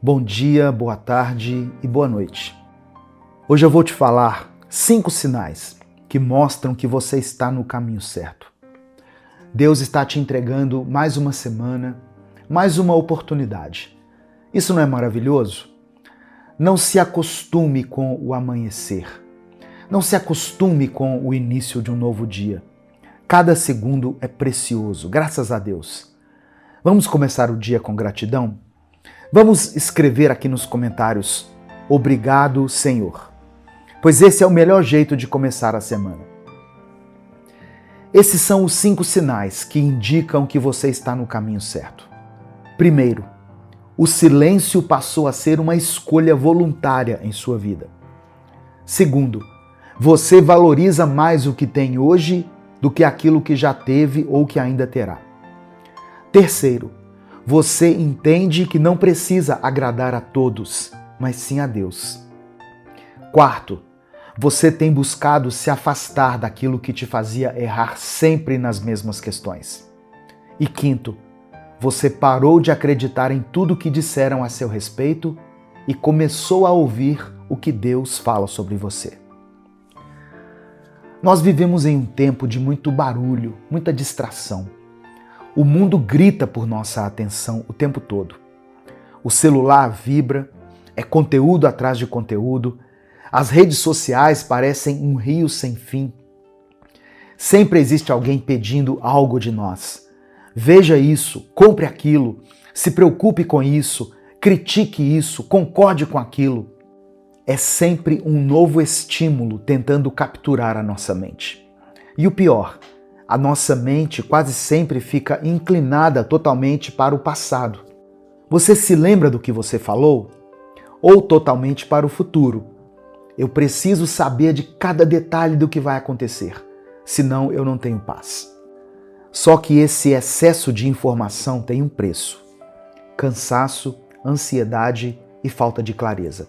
Bom dia, boa tarde e boa noite. Hoje eu vou te falar 5 sinais que mostram que você está no caminho certo. Deus está te entregando mais uma semana, mais uma oportunidade. Isso não é maravilhoso? Não se acostume com o amanhecer. Não se acostume com o início de um novo dia. Cada segundo é precioso, graças a Deus. Vamos começar o dia com gratidão? Vamos escrever aqui nos comentários, obrigado, Senhor, pois esse é o melhor jeito de começar a semana. Esses são os 5 sinais que indicam que você está no caminho certo. Primeiro, o silêncio passou a ser uma escolha voluntária em sua vida. Segundo, você valoriza mais o que tem hoje do que aquilo que já teve ou que ainda terá. Terceiro, você entende que não precisa agradar a todos, mas sim a Deus. Quarto, você tem buscado se afastar daquilo que te fazia errar sempre nas mesmas questões. E quinto, você parou de acreditar em tudo que disseram a seu respeito e começou a ouvir o que Deus fala sobre você. Nós vivemos em um tempo de muito barulho, muita distração. O mundo grita por nossa atenção o tempo todo. O celular vibra, é conteúdo atrás de conteúdo, as redes sociais parecem um rio sem fim. Sempre existe alguém pedindo algo de nós. Veja isso, compre aquilo, se preocupe com isso, critique isso, concorde com aquilo. É sempre um novo estímulo tentando capturar a nossa mente. E o pior, a nossa mente quase sempre fica inclinada totalmente para o passado. Você se lembra do que você falou? Ou totalmente para o futuro? Eu preciso saber de cada detalhe do que vai acontecer, senão eu não tenho paz. Só que esse excesso de informação tem um preço: cansaço, ansiedade e falta de clareza.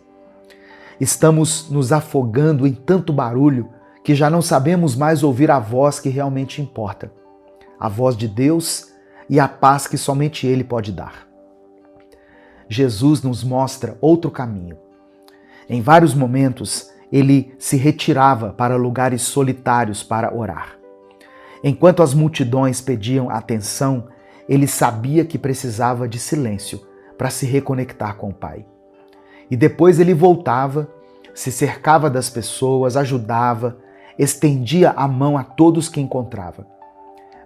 Estamos nos afogando em tanto barulho que já não sabemos mais ouvir a voz que realmente importa, a voz de Deus e a paz que somente Ele pode dar. Jesus nos mostra outro caminho. Em vários momentos, Ele se retirava para lugares solitários para orar. Enquanto as multidões pediam atenção, Ele sabia que precisava de silêncio para se reconectar com o Pai. E depois Ele voltava, se cercava das pessoas, ajudava, estendia a mão a todos que encontrava,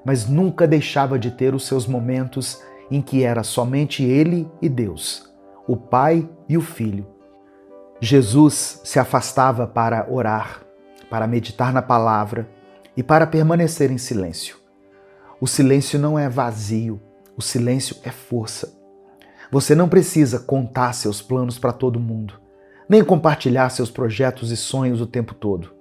mas nunca deixava de ter os seus momentos em que era somente Ele e Deus, o Pai e o Filho. Jesus se afastava para orar, para meditar na palavra e para permanecer em silêncio. O silêncio não é vazio, o silêncio é força. Você não precisa contar seus planos para todo mundo, nem compartilhar seus projetos e sonhos o tempo todo,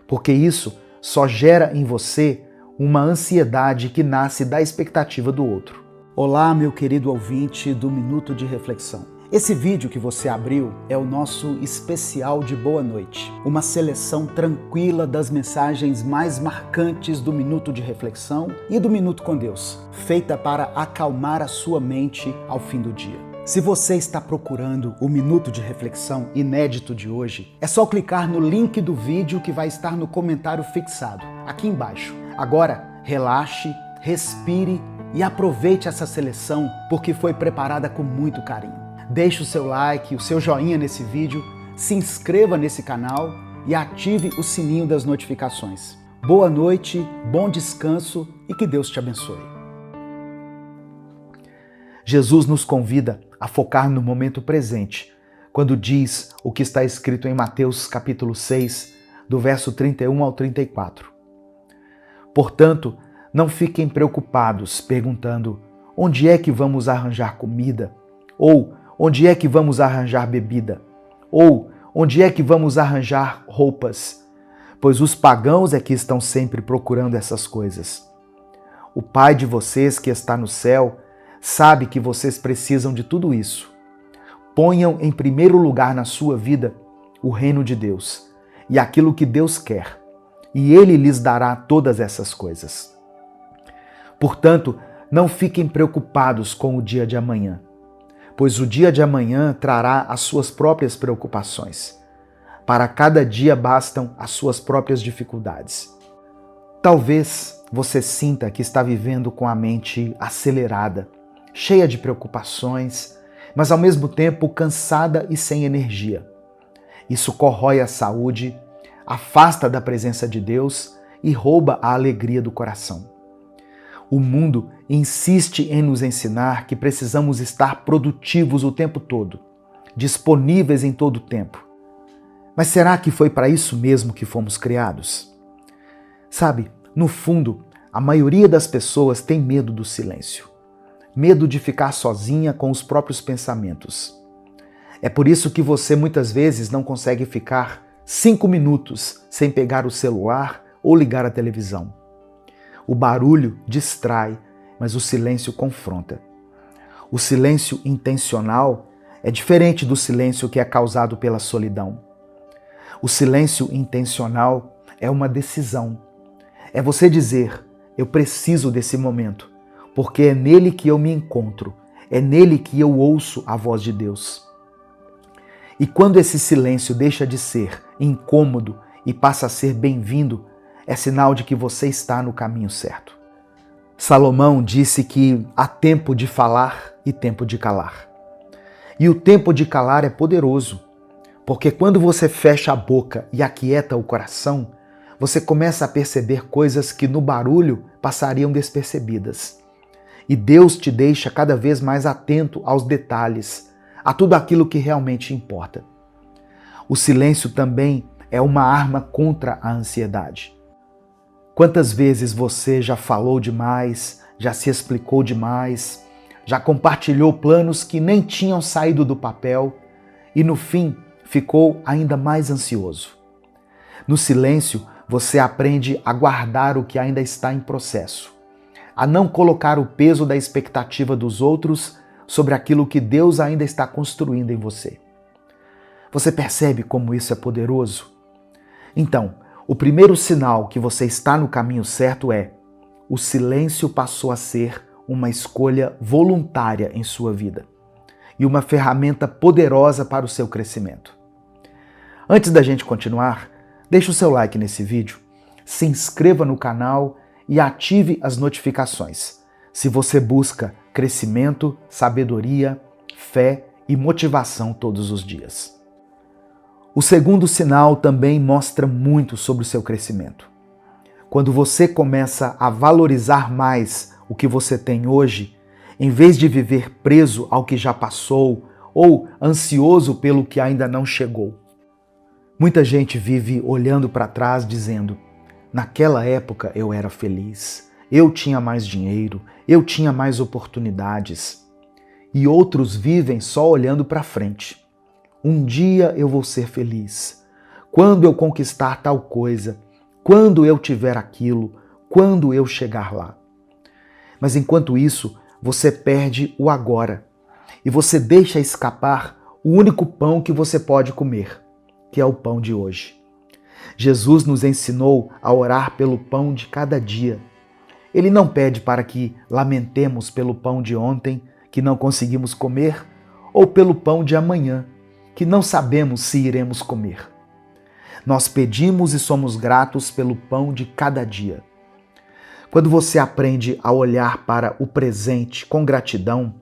porque isso só gera em você uma ansiedade que nasce da expectativa do outro. Olá, meu querido ouvinte do Minuto de Reflexão. Esse vídeo que você abriu é o nosso especial de boa noite, uma seleção tranquila das mensagens mais marcantes do Minuto de Reflexão e do Minuto com Deus, feita para acalmar a sua mente ao fim do dia. Se você está procurando o Minuto de Reflexão inédito de hoje, é só clicar no link do vídeo que vai estar no comentário fixado, aqui embaixo. Agora, relaxe, respire e aproveite essa seleção porque foi preparada com muito carinho. Deixe o seu like, o seu joinha nesse vídeo, se inscreva nesse canal e ative o sininho das notificações. Boa noite, bom descanso e que Deus te abençoe. Jesus nos convida a focar no momento presente, quando diz o que está escrito em Mateus capítulo 6, do verso 31 ao 34. Portanto, não fiquem preocupados perguntando: onde é que vamos arranjar comida? Ou onde é que vamos arranjar bebida? Ou onde é que vamos arranjar roupas? Pois os pagãos é que estão sempre procurando essas coisas. O Pai de vocês que está no céu sabe que vocês precisam de tudo isso. Ponham em primeiro lugar na sua vida o reino de Deus e aquilo que Deus quer, e Ele lhes dará todas essas coisas. Portanto, não fiquem preocupados com o dia de amanhã, pois o dia de amanhã trará as suas próprias preocupações. Para cada dia bastam as suas próprias dificuldades. Talvez você sinta que está vivendo com a mente acelerada, cheia de preocupações, mas ao mesmo tempo cansada e sem energia. Isso corrói a saúde, afasta da presença de Deus e rouba a alegria do coração. O mundo insiste em nos ensinar que precisamos estar produtivos o tempo todo, disponíveis em todo o tempo. Mas será que foi para isso mesmo que fomos criados? Sabe, no fundo, a maioria das pessoas tem medo do silêncio. Medo de ficar sozinha com os próprios pensamentos. É por isso que você muitas vezes não consegue ficar 5 minutos sem pegar o celular ou ligar a televisão. O barulho distrai, mas o silêncio confronta. O silêncio intencional é diferente do silêncio que é causado pela solidão. O silêncio intencional é uma decisão. É você dizer, eu preciso desse momento, porque é nele que eu me encontro, é nele que eu ouço a voz de Deus. E quando esse silêncio deixa de ser incômodo e passa a ser bem-vindo, é sinal de que você está no caminho certo. Salomão disse que há tempo de falar e tempo de calar. E o tempo de calar é poderoso, porque quando você fecha a boca e aquieta o coração, você começa a perceber coisas que no barulho passariam despercebidas. E Deus te deixa cada vez mais atento aos detalhes, a tudo aquilo que realmente importa. O silêncio também é uma arma contra a ansiedade. Quantas vezes você já falou demais, já se explicou demais, já compartilhou planos que nem tinham saído do papel e no fim ficou ainda mais ansioso? No silêncio, você aprende a guardar o que ainda está em processo, a não colocar o peso da expectativa dos outros sobre aquilo que Deus ainda está construindo em você. Você percebe como isso é poderoso? Então, o primeiro sinal que você está no caminho certo é: o silêncio passou a ser uma escolha voluntária em sua vida e uma ferramenta poderosa para o seu crescimento. Antes da gente continuar, deixe o seu like nesse vídeo, se inscreva no canal e ative as notificações, se você busca crescimento, sabedoria, fé e motivação todos os dias. O segundo sinal também mostra muito sobre o seu crescimento. Quando você começa a valorizar mais o que você tem hoje, em vez de viver preso ao que já passou ou ansioso pelo que ainda não chegou. Muita gente vive olhando para trás dizendo: naquela época eu era feliz, eu tinha mais dinheiro, eu tinha mais oportunidades. E outros vivem só olhando para frente. Um dia eu vou ser feliz. Quando eu conquistar tal coisa, quando eu tiver aquilo, quando eu chegar lá. Mas enquanto isso, você perde o agora e você deixa escapar o único pão que você pode comer, que é o pão de hoje. Jesus nos ensinou a orar pelo pão de cada dia. Ele não pede para que lamentemos pelo pão de ontem, que não conseguimos comer, ou pelo pão de amanhã, que não sabemos se iremos comer. Nós pedimos e somos gratos pelo pão de cada dia. Quando você aprende a olhar para o presente com gratidão,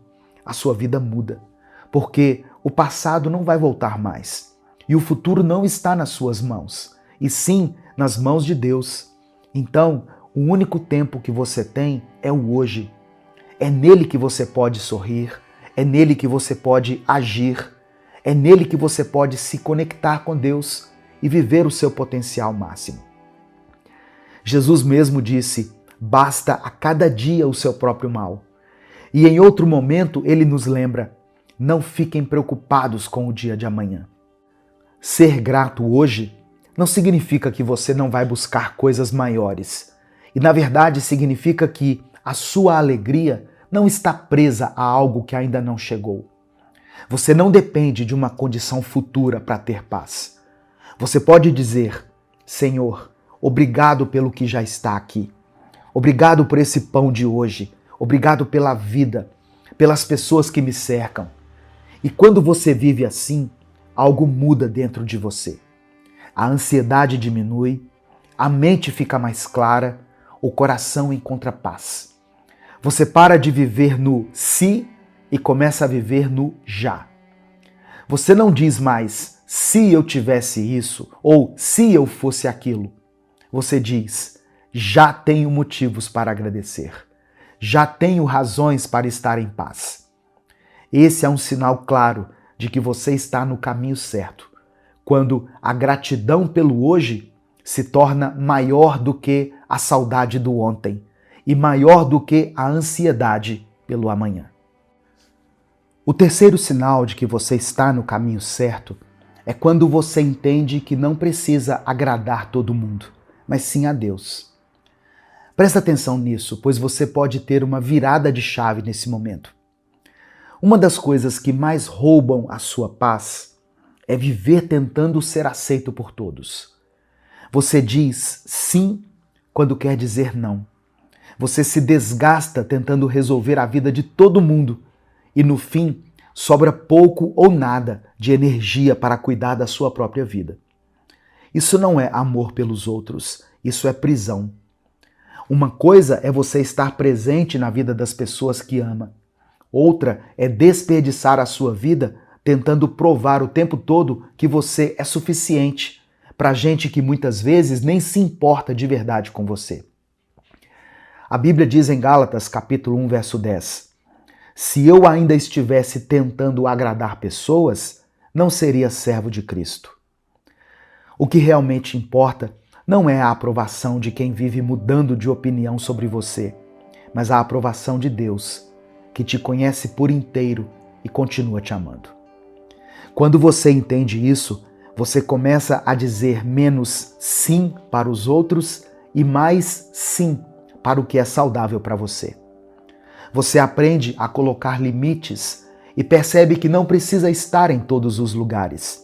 a sua vida muda, porque o passado não vai voltar mais e o futuro não está nas suas mãos, e sim nas mãos de Deus. Então, o único tempo que você tem é o hoje. É nele que você pode sorrir, é nele que você pode agir, é nele que você pode se conectar com Deus e viver o seu potencial máximo. Jesus mesmo disse: basta a cada dia o seu próprio mal. E em outro momento ele nos lembra: não fiquem preocupados com o dia de amanhã. Ser grato hoje não significa que você não vai buscar coisas maiores. E na verdade significa que a sua alegria não está presa a algo que ainda não chegou. Você não depende de uma condição futura para ter paz. Você pode dizer: Senhor, obrigado pelo que já está aqui. Obrigado por esse pão de hoje. Obrigado pela vida, pelas pessoas que me cercam. E quando você vive assim, algo muda dentro de você. A ansiedade diminui, a mente fica mais clara, o coração encontra paz. Você para de viver no se e começa a viver no já. Você não diz mais se eu tivesse isso ou se eu fosse aquilo. Você diz já tenho motivos para agradecer. Já tenho razões para estar em paz. Esse é um sinal claro de que você está no caminho certo, quando a gratidão pelo hoje se torna maior do que a saudade do ontem e maior do que a ansiedade pelo amanhã. O terceiro sinal de que você está no caminho certo é quando você entende que não precisa agradar todo mundo, mas sim a Deus. Presta atenção nisso, pois você pode ter uma virada de chave nesse momento. Uma das coisas que mais roubam a sua paz é viver tentando ser aceito por todos. Você diz sim quando quer dizer não. Você se desgasta tentando resolver a vida de todo mundo e, no fim, sobra pouco ou nada de energia para cuidar da sua própria vida. Isso não é amor pelos outros, isso é prisão. Uma coisa é você estar presente na vida das pessoas que ama. Outra é desperdiçar a sua vida tentando provar o tempo todo que você é suficiente para gente que muitas vezes nem se importa de verdade com você. A Bíblia diz em Gálatas, capítulo 1, verso 10, se eu ainda estivesse tentando agradar pessoas, não seria servo de Cristo. O que realmente importa não é a aprovação de quem vive mudando de opinião sobre você, mas a aprovação de Deus, que te conhece por inteiro e continua te amando. Quando você entende isso, você começa a dizer menos sim para os outros e mais sim para o que é saudável para você. Você aprende a colocar limites e percebe que não precisa estar em todos os lugares.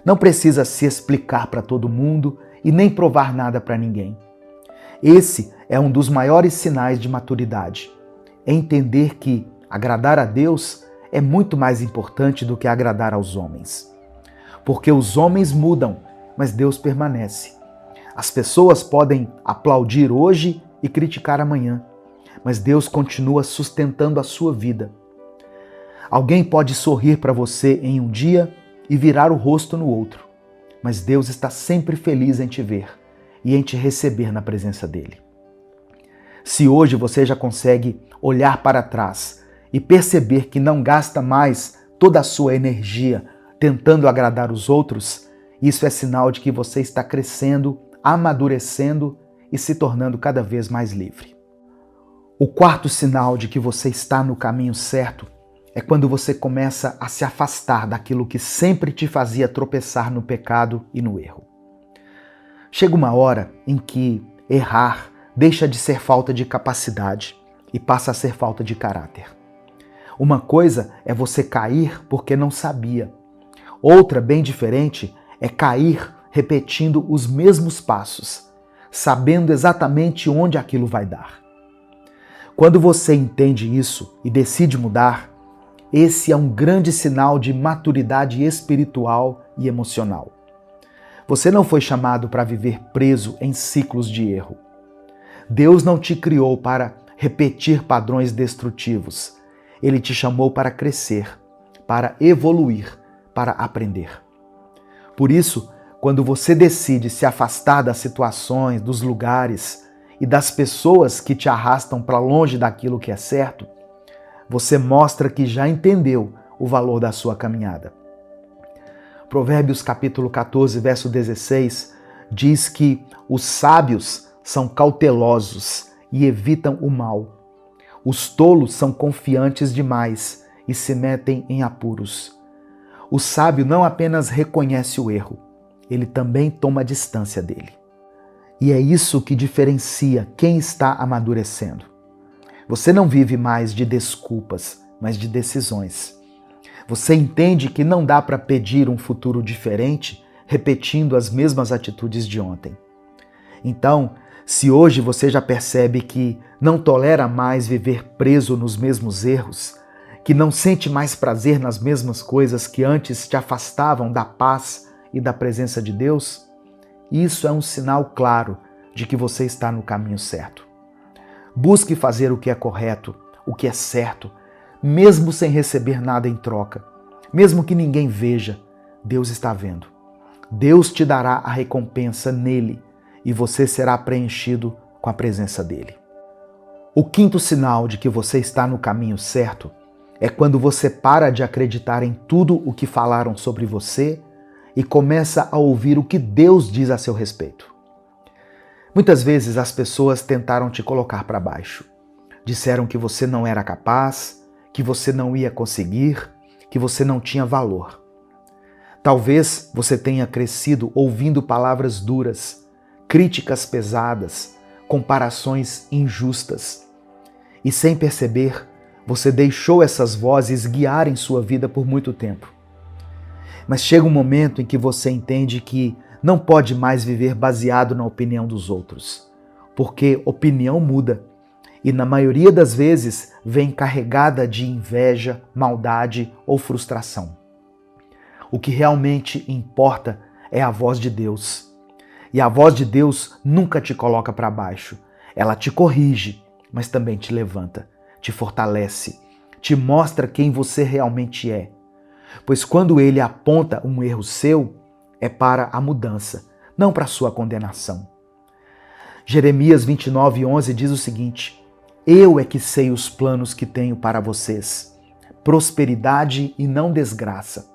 Não precisa se explicar para todo mundo e nem provar nada para ninguém. Esse é um dos maiores sinais de maturidade. Entender que agradar a Deus é muito mais importante do que agradar aos homens. Porque os homens mudam, mas Deus permanece. As pessoas podem aplaudir hoje e criticar amanhã, mas Deus continua sustentando a sua vida. Alguém pode sorrir para você em um dia e virar o rosto no outro, mas Deus está sempre feliz em te ver e em te receber na presença dele. Se hoje você já consegue olhar para trás e perceber que não gasta mais toda a sua energia tentando agradar os outros, isso é sinal de que você está crescendo, amadurecendo e se tornando cada vez mais livre. O quarto sinal de que você está no caminho certo é quando você começa a se afastar daquilo que sempre te fazia tropeçar no pecado e no erro. Chega uma hora em que errar deixa de ser falta de capacidade e passa a ser falta de caráter. Uma coisa é você cair porque não sabia. Outra, bem diferente, é cair repetindo os mesmos passos, sabendo exatamente onde aquilo vai dar. Quando você entende isso e decide mudar, esse é um grande sinal de maturidade espiritual e emocional. Você não foi chamado para viver preso em ciclos de erro. Deus não te criou para repetir padrões destrutivos. Ele te chamou para crescer, para evoluir, para aprender. Por isso, quando você decide se afastar das situações, dos lugares e das pessoas que te arrastam para longe daquilo que é certo, você mostra que já entendeu o valor da sua caminhada. Provérbios capítulo 14, verso 16, diz que os sábios são cautelosos e evitam o mal. Os tolos são confiantes demais e se metem em apuros. O sábio não apenas reconhece o erro, ele também toma distância dele. E é isso que diferencia quem está amadurecendo. Você não vive mais de desculpas, mas de decisões. Você entende que não dá para pedir um futuro diferente repetindo as mesmas atitudes de ontem. Então, se hoje você já percebe que não tolera mais viver preso nos mesmos erros, que não sente mais prazer nas mesmas coisas que antes te afastavam da paz e da presença de Deus, isso é um sinal claro de que você está no caminho certo. Busque fazer o que é correto, o que é certo, mesmo sem receber nada em troca. Mesmo que ninguém veja, Deus está vendo. Deus te dará a recompensa nele e você será preenchido com a presença dele. O quinto sinal de que você está no caminho certo é quando você para de acreditar em tudo o que falaram sobre você e começa a ouvir o que Deus diz a seu respeito. Muitas vezes as pessoas tentaram te colocar para baixo. Disseram que você não era capaz, que você não ia conseguir, que você não tinha valor. Talvez você tenha crescido ouvindo palavras duras, críticas pesadas, comparações injustas. E sem perceber, você deixou essas vozes guiarem sua vida por muito tempo. Mas chega um momento em que você entende que não pode mais viver baseado na opinião dos outros, porque opinião muda e na maioria das vezes vem carregada de inveja, maldade ou frustração. O que realmente importa é a voz de Deus. E a voz de Deus nunca te coloca para baixo. Ela te corrige, mas também te levanta, te fortalece, te mostra quem você realmente é. Pois quando ele aponta um erro seu, é para a mudança, não para a sua condenação. Jeremias 29:11 diz o seguinte: Eu é que sei os planos que tenho para vocês, prosperidade e não desgraça,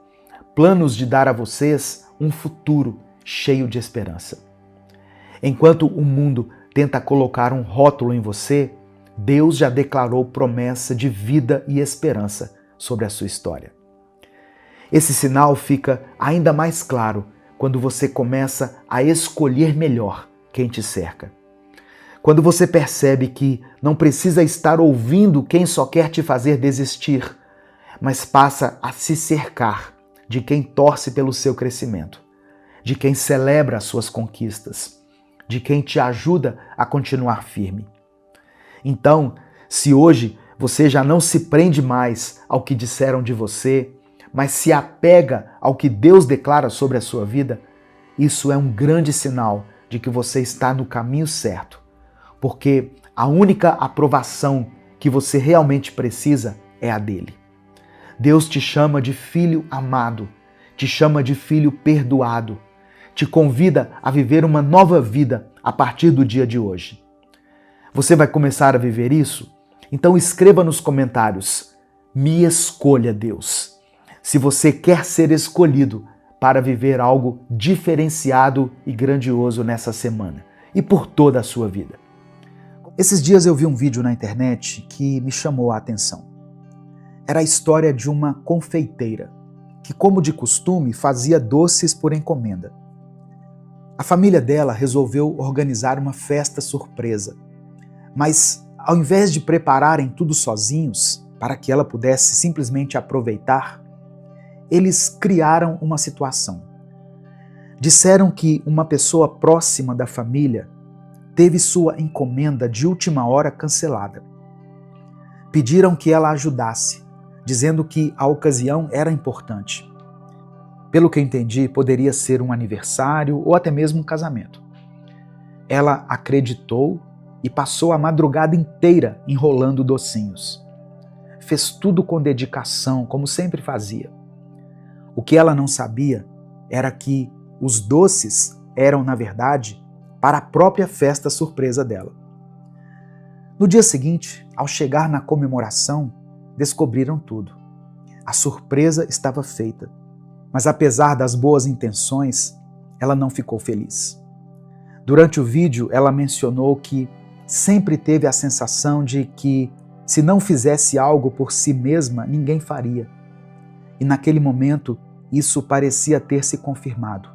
planos de dar a vocês um futuro cheio de esperança. Enquanto o mundo tenta colocar um rótulo em você, Deus já declarou promessa de vida e esperança sobre a sua história. Esse sinal fica ainda mais claro quando você começa a escolher melhor quem te cerca. Quando você percebe que não precisa estar ouvindo quem só quer te fazer desistir, mas passa a se cercar de quem torce pelo seu crescimento, de quem celebra as suas conquistas, de quem te ajuda a continuar firme. Então, se hoje você já não se prende mais ao que disseram de você, mas se apega ao que Deus declara sobre a sua vida, isso é um grande sinal de que você está no caminho certo, porque a única aprovação que você realmente precisa é a dele. Deus te chama de filho amado, te chama de filho perdoado, te convida a viver uma nova vida a partir do dia de hoje. Você vai começar a viver isso? Então escreva nos comentários: me escolha, Deus. Se você quer ser escolhido para viver algo diferenciado e grandioso nessa semana e por toda a sua vida. Esses dias eu vi um vídeo na internet que me chamou a atenção. Era a história de uma confeiteira que, como de costume, fazia doces por encomenda. A família dela resolveu organizar uma festa surpresa, mas ao invés de prepararem tudo sozinhos para que ela pudesse simplesmente aproveitar, eles criaram uma situação. Disseram que uma pessoa próxima da família teve sua encomenda de última hora cancelada. Pediram que ela ajudasse, dizendo que a ocasião era importante. Pelo que entendi, poderia ser um aniversário ou até mesmo um casamento. Ela acreditou e passou a madrugada inteira enrolando docinhos. Fez tudo com dedicação, como sempre fazia. O que ela não sabia era que os doces eram, na verdade, para a própria festa surpresa dela. No dia seguinte, ao chegar na comemoração, descobriram tudo. A surpresa estava feita, mas apesar das boas intenções, ela não ficou feliz. Durante o vídeo, ela mencionou que sempre teve a sensação de que, se não fizesse algo por si mesma, ninguém faria. E naquele momento, isso parecia ter se confirmado.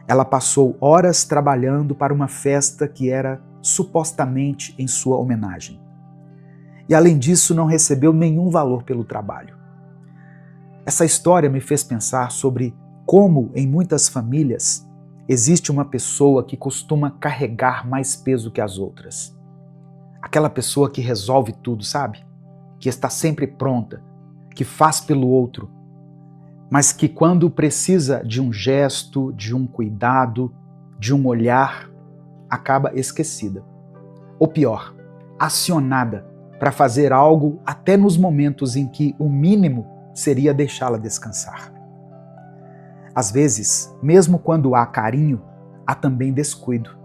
Ela passou horas trabalhando para uma festa que era supostamente em sua homenagem. E além disso, não recebeu nenhum valor pelo trabalho. Essa história me fez pensar sobre como, em muitas famílias, existe uma pessoa que costuma carregar mais peso que as outras. Aquela pessoa que resolve tudo, sabe? que está sempre pronta, que faz pelo outro, mas que quando precisa de um gesto, de um cuidado, de um olhar, acaba esquecida. Ou pior, acionada para fazer algo até nos momentos em que o mínimo seria deixá-la descansar. Às vezes, mesmo quando há carinho, há também descuido.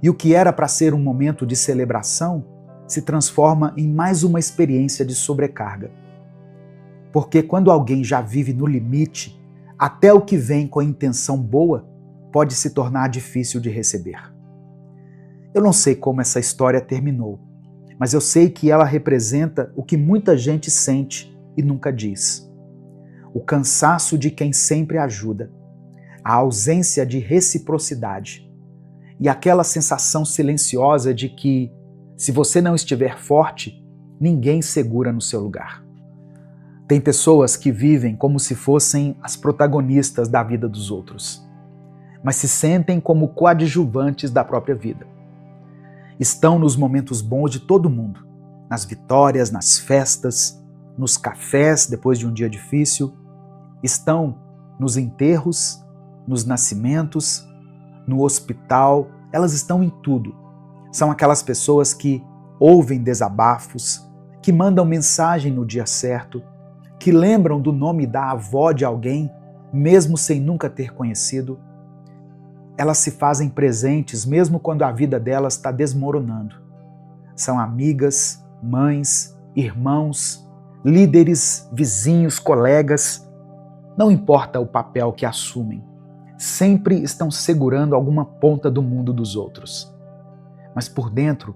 E o que era para ser um momento de celebração se transforma em mais uma experiência de sobrecarga. Porque quando alguém já vive no limite, até o que vem com a intenção boa pode se tornar difícil de receber. Eu não sei como essa história terminou, mas eu sei que ela representa o que muita gente sente e nunca diz. O cansaço de quem sempre ajuda, a ausência de reciprocidade e aquela sensação silenciosa de que, se você não estiver forte, ninguém segura no seu lugar. Tem pessoas que vivem como se fossem as protagonistas da vida dos outros, mas se sentem como coadjuvantes da própria vida. Estão nos momentos bons de todo mundo, nas vitórias, nas festas, nos cafés depois de um dia difícil, estão nos enterros, nos nascimentos, no hospital, elas estão em tudo. São aquelas pessoas que ouvem desabafos, que mandam mensagem no dia certo, que lembram do nome da avó de alguém, mesmo sem nunca ter conhecido. Elas se fazem presentes mesmo quando a vida delas está desmoronando. São amigas, mães, irmãos, líderes, vizinhos, colegas. Não importa o papel que assumem, sempre estão segurando alguma ponta do mundo dos outros. Mas por dentro,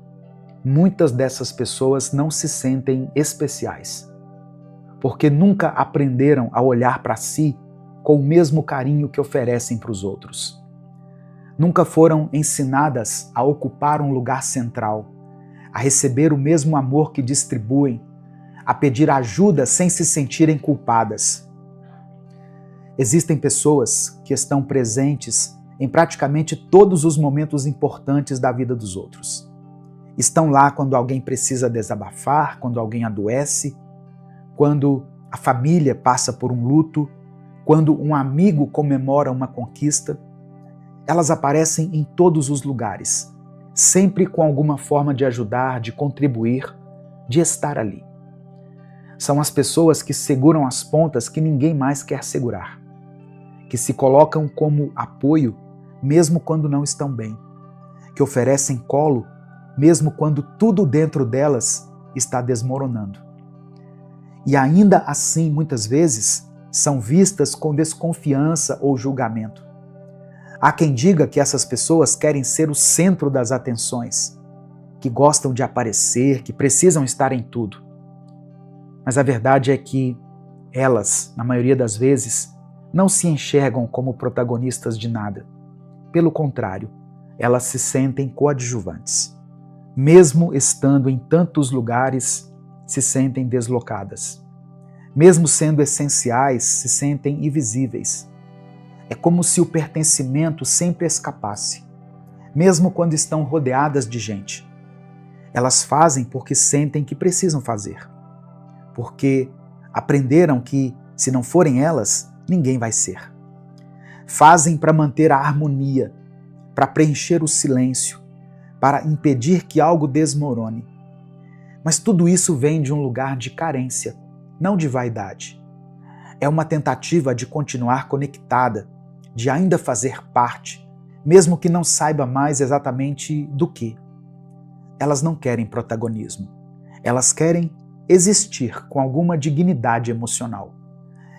muitas dessas pessoas não se sentem especiais, porque nunca aprenderam a olhar para si com o mesmo carinho que oferecem para os outros. Nunca foram ensinadas a ocupar um lugar central, a receber o mesmo amor que distribuem, a pedir ajuda sem se sentirem culpadas. Existem pessoas que estão presentes em praticamente todos os momentos importantes da vida dos outros. Estão lá quando alguém precisa desabafar, quando alguém adoece, quando a família passa por um luto, quando um amigo comemora uma conquista. Elas aparecem em todos os lugares, sempre com alguma forma de ajudar, de contribuir, de estar ali. São as pessoas que seguram as pontas que ninguém mais quer segurar, que se colocam como apoio mesmo quando não estão bem, que oferecem colo mesmo quando tudo dentro delas está desmoronando. E ainda assim, muitas vezes, são vistas com desconfiança ou julgamento. Há quem diga que essas pessoas querem ser o centro das atenções, que gostam de aparecer, que precisam estar em tudo. Mas a verdade é que elas, na maioria das vezes, não se enxergam como protagonistas de nada. Pelo contrário, elas se sentem coadjuvantes. Mesmo estando em tantos lugares, se sentem deslocadas. Mesmo sendo essenciais, se sentem invisíveis. É como se o pertencimento sempre escapasse, mesmo quando estão rodeadas de gente. Elas fazem porque sentem que precisam fazer, porque aprenderam que, se não forem elas, ninguém vai ser. Fazem para manter a harmonia, para preencher o silêncio, para impedir que algo desmorone. Mas tudo isso vem de um lugar de carência, não de vaidade. É uma tentativa de continuar conectada, de ainda fazer parte, mesmo que não saiba mais exatamente do que. Elas não querem protagonismo. Elas querem existir com alguma dignidade emocional.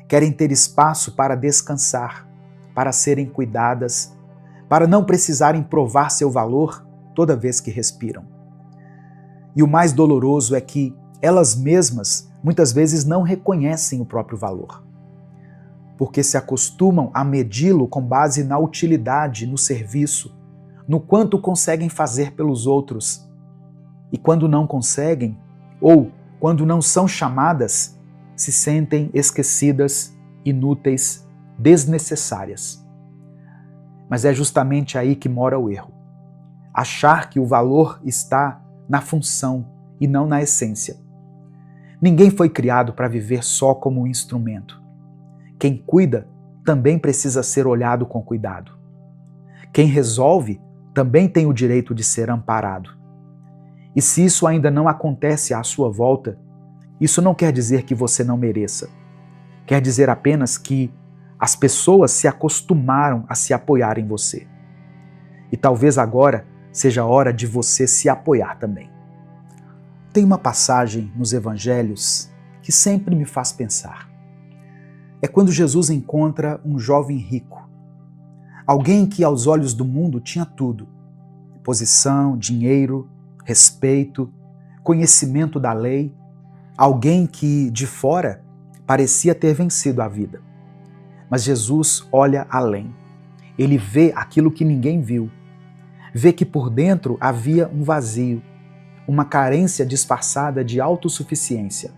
Querem ter espaço para descansar, para serem cuidadas, para não precisarem provar seu valor toda vez que respiram. E o mais doloroso é que elas mesmas muitas vezes não reconhecem o próprio valor, porque se acostumam a medi-lo com base na utilidade, no serviço, no quanto conseguem fazer pelos outros. E quando não conseguem, ou quando não são chamadas, se sentem esquecidas, inúteis, desnecessárias. Mas é justamente aí que mora o erro. Achar que o valor está na função e não na essência. Ninguém foi criado para viver só como um instrumento. Quem cuida também precisa ser olhado com cuidado. Quem resolve também tem o direito de ser amparado. E se isso ainda não acontece à sua volta, isso não quer dizer que você não mereça. Quer dizer apenas que as pessoas se acostumaram a se apoiar em você. E talvez agora seja a hora de você se apoiar também. Tem uma passagem nos evangelhos que sempre me faz pensar. É quando Jesus encontra um jovem rico. Alguém que aos olhos do mundo tinha tudo. Posição, dinheiro, respeito, conhecimento da lei. Alguém que, de fora, parecia ter vencido a vida. Mas Jesus olha além. Ele vê aquilo que ninguém viu. Vê que por dentro havia um vazio, uma carência disfarçada de autossuficiência,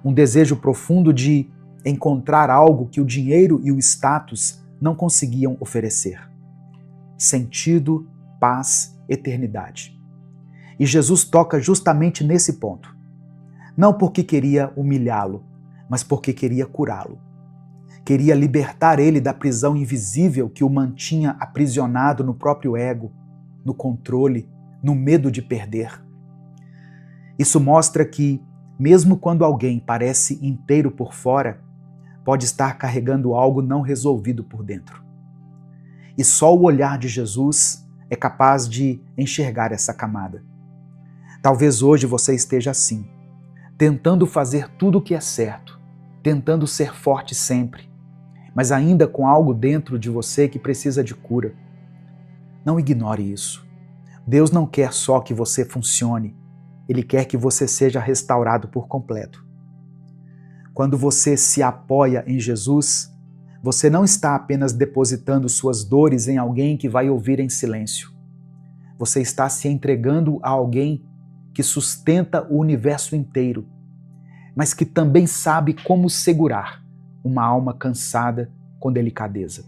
um desejo profundo de encontrar algo que o dinheiro e o status não conseguiam oferecer. Sentido, paz, eternidade. E Jesus toca justamente nesse ponto. Não porque queria humilhá-lo, mas porque queria curá-lo. Queria libertar ele da prisão invisível que o mantinha aprisionado no próprio ego, no controle, no medo de perder. Isso mostra que, mesmo quando alguém parece inteiro por fora, pode estar carregando algo não resolvido por dentro. E só o olhar de Jesus é capaz de enxergar essa camada. Talvez hoje você esteja assim, tentando fazer tudo o que é certo, tentando ser forte sempre, mas ainda com algo dentro de você que precisa de cura. Não ignore isso. Deus não quer só que você funcione, Ele quer que você seja restaurado por completo. Quando você se apoia em Jesus, você não está apenas depositando suas dores em alguém que vai ouvir em silêncio. Você está se entregando a alguém que sustenta o universo inteiro, mas que também sabe como segurar uma alma cansada com delicadeza.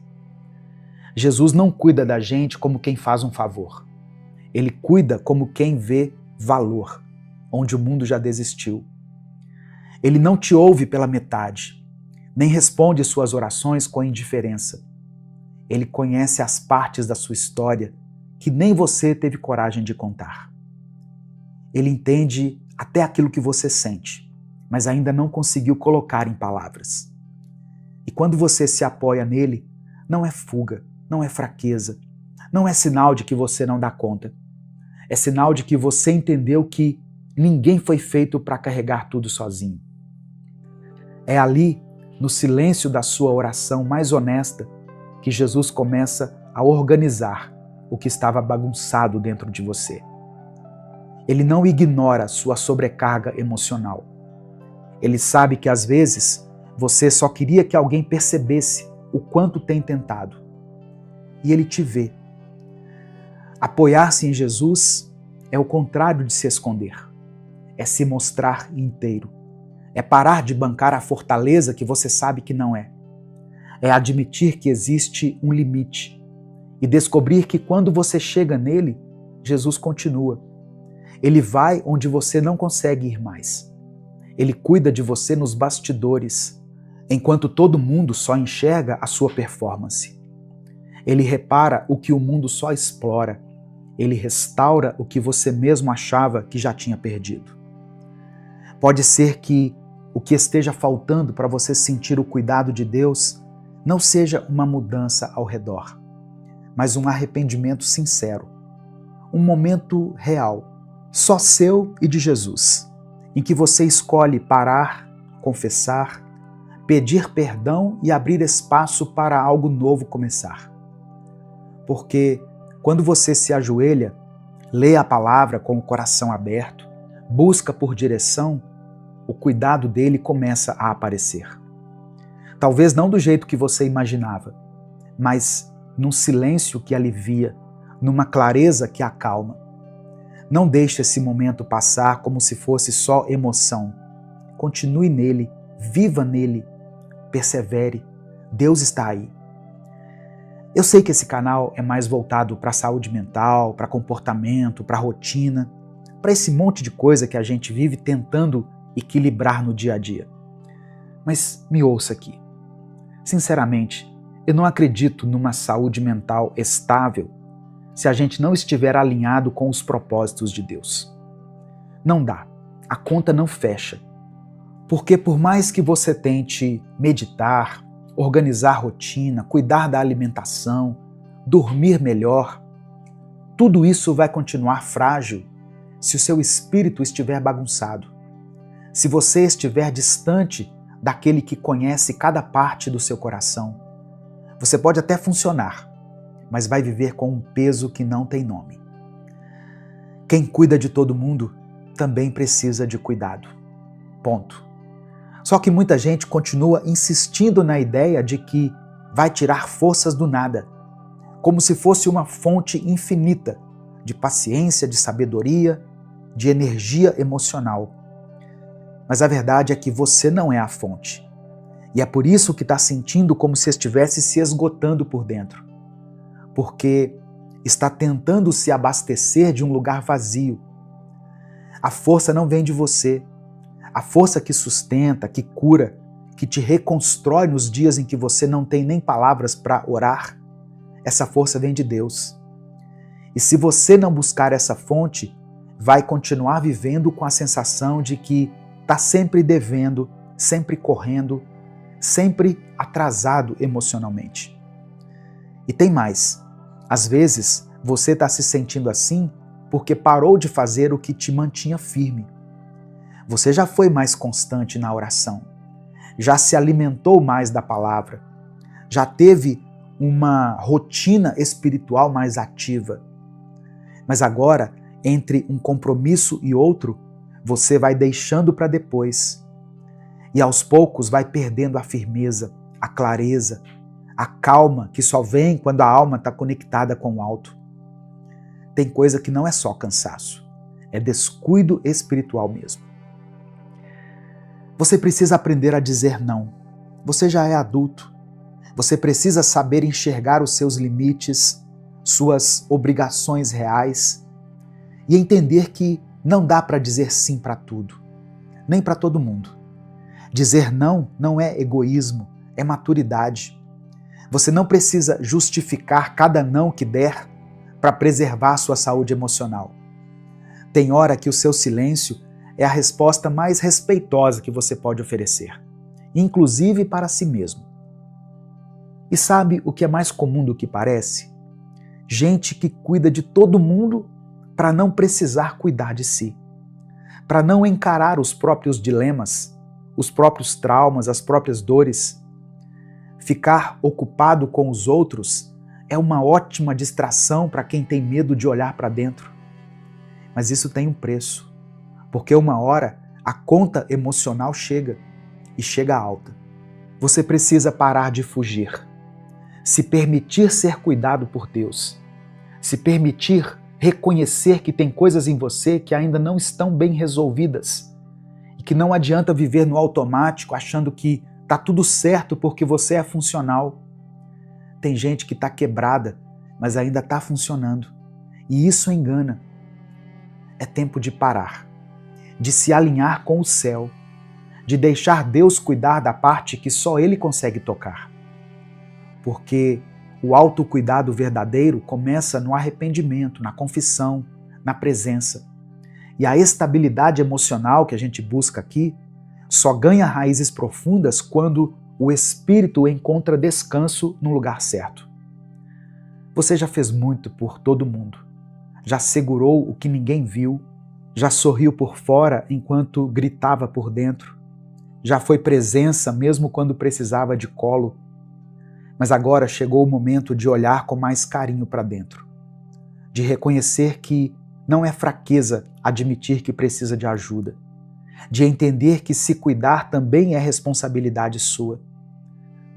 Jesus não cuida da gente como quem faz um favor. Ele cuida como quem vê valor, onde o mundo já desistiu. Ele não te ouve pela metade, nem responde suas orações com indiferença. Ele conhece as partes da sua história que nem você teve coragem de contar. Ele entende até aquilo que você sente, mas ainda não conseguiu colocar em palavras. E quando você se apoia nele, não é fuga, não é fraqueza, não é sinal de que você não dá conta. É sinal de que você entendeu que ninguém foi feito para carregar tudo sozinho. É ali, no silêncio da sua oração mais honesta, que Jesus começa a organizar o que estava bagunçado dentro de você. Ele não ignora sua sobrecarga emocional. Ele sabe que às vezes você só queria que alguém percebesse o quanto tem tentado. E ele te vê. Apoiar-se em Jesus é o contrário de se esconder. É se mostrar inteiro. É parar de bancar a fortaleza que você sabe que não é. É admitir que existe um limite e descobrir que quando você chega nele, Jesus continua. Ele vai onde você não consegue ir mais. Ele cuida de você nos bastidores, enquanto todo mundo só enxerga a sua performance. Ele repara o que o mundo só explora. Ele restaura o que você mesmo achava que já tinha perdido. Pode ser que o que esteja faltando para você sentir o cuidado de Deus não seja uma mudança ao redor, mas um arrependimento sincero, um momento real, só seu e de Jesus, em que você escolhe parar, confessar, pedir perdão e abrir espaço para algo novo começar. Porque quando você se ajoelha, lê a palavra com o coração aberto, busca por direção, o cuidado dele começa a aparecer. Talvez não do jeito que você imaginava, mas num silêncio que alivia, numa clareza que acalma. Não deixe esse momento passar como se fosse só emoção. Continue nele, viva nele, persevere. Deus está aí. Eu sei que esse canal é mais voltado para a saúde mental, para comportamento, para rotina, para esse monte de coisa que a gente vive tentando equilibrar no dia a dia. Mas me ouça aqui. Sinceramente, eu não acredito numa saúde mental estável se a gente não estiver alinhado com os propósitos de Deus. Não dá. A conta não fecha. Porque por mais que você tente meditar, organizar a rotina, cuidar da alimentação, dormir melhor, tudo isso vai continuar frágil se o seu espírito estiver bagunçado. Se você estiver distante daquele que conhece cada parte do seu coração, você pode até funcionar, mas vai viver com um peso que não tem nome. Quem cuida de todo mundo também precisa de cuidado. Ponto. Só que muita gente continua insistindo na ideia de que vai tirar forças do nada, como se fosse uma fonte infinita de paciência, de sabedoria, de energia emocional. Mas a verdade é que você não é a fonte. E é por isso que está sentindo como se estivesse se esgotando por dentro. Porque está tentando se abastecer de um lugar vazio. A força não vem de você. A força que sustenta, que cura, que te reconstrói nos dias em que você não tem nem palavras para orar, essa força vem de Deus. E se você não buscar essa fonte, vai continuar vivendo com a sensação de que está sempre devendo, sempre correndo, sempre atrasado emocionalmente. E tem mais. Às vezes, você está se sentindo assim porque parou de fazer o que te mantinha firme. Você já foi mais constante na oração, já se alimentou mais da palavra, já teve uma rotina espiritual mais ativa. Mas agora, entre um compromisso e outro, você vai deixando para depois. E aos poucos vai perdendo a firmeza, a clareza, a calma que só vem quando a alma está conectada com o alto. Tem coisa que não é só cansaço, é descuido espiritual mesmo. Você precisa aprender a dizer não. Você já é adulto. Você precisa saber enxergar os seus limites, suas obrigações reais e entender que não dá para dizer sim para tudo, nem para todo mundo. Dizer não é egoísmo, é maturidade. Você não precisa justificar cada não que der para preservar sua saúde emocional. Tem hora que o seu silêncio é a resposta mais respeitosa que você pode oferecer, inclusive para si mesmo. E sabe o que é mais comum do que parece? Gente que cuida de todo mundo para não precisar cuidar de si, para não encarar os próprios dilemas, os próprios traumas, as próprias dores. Ficar ocupado com os outros é uma ótima distração para quem tem medo de olhar para dentro. Mas isso tem um preço. Porque uma hora a conta emocional chega, e chega alta. Você precisa parar de fugir, se permitir ser cuidado por Deus, se permitir reconhecer que tem coisas em você que ainda não estão bem resolvidas e que não adianta viver no automático achando que está tudo certo porque você é funcional. Tem gente que está quebrada, mas ainda está funcionando, e isso engana. É tempo de parar, de se alinhar com o céu, de deixar Deus cuidar da parte que só Ele consegue tocar. Porque o autocuidado verdadeiro começa no arrependimento, na confissão, na presença. E a estabilidade emocional que a gente busca aqui só ganha raízes profundas quando o espírito encontra descanso no lugar certo. Você já fez muito por todo mundo, já segurou o que ninguém viu, já sorriu por fora enquanto gritava por dentro, já foi presença mesmo quando precisava de colo. Mas agora chegou o momento de olhar com mais carinho para dentro, de reconhecer que não é fraqueza admitir que precisa de ajuda, de entender que se cuidar também é responsabilidade sua.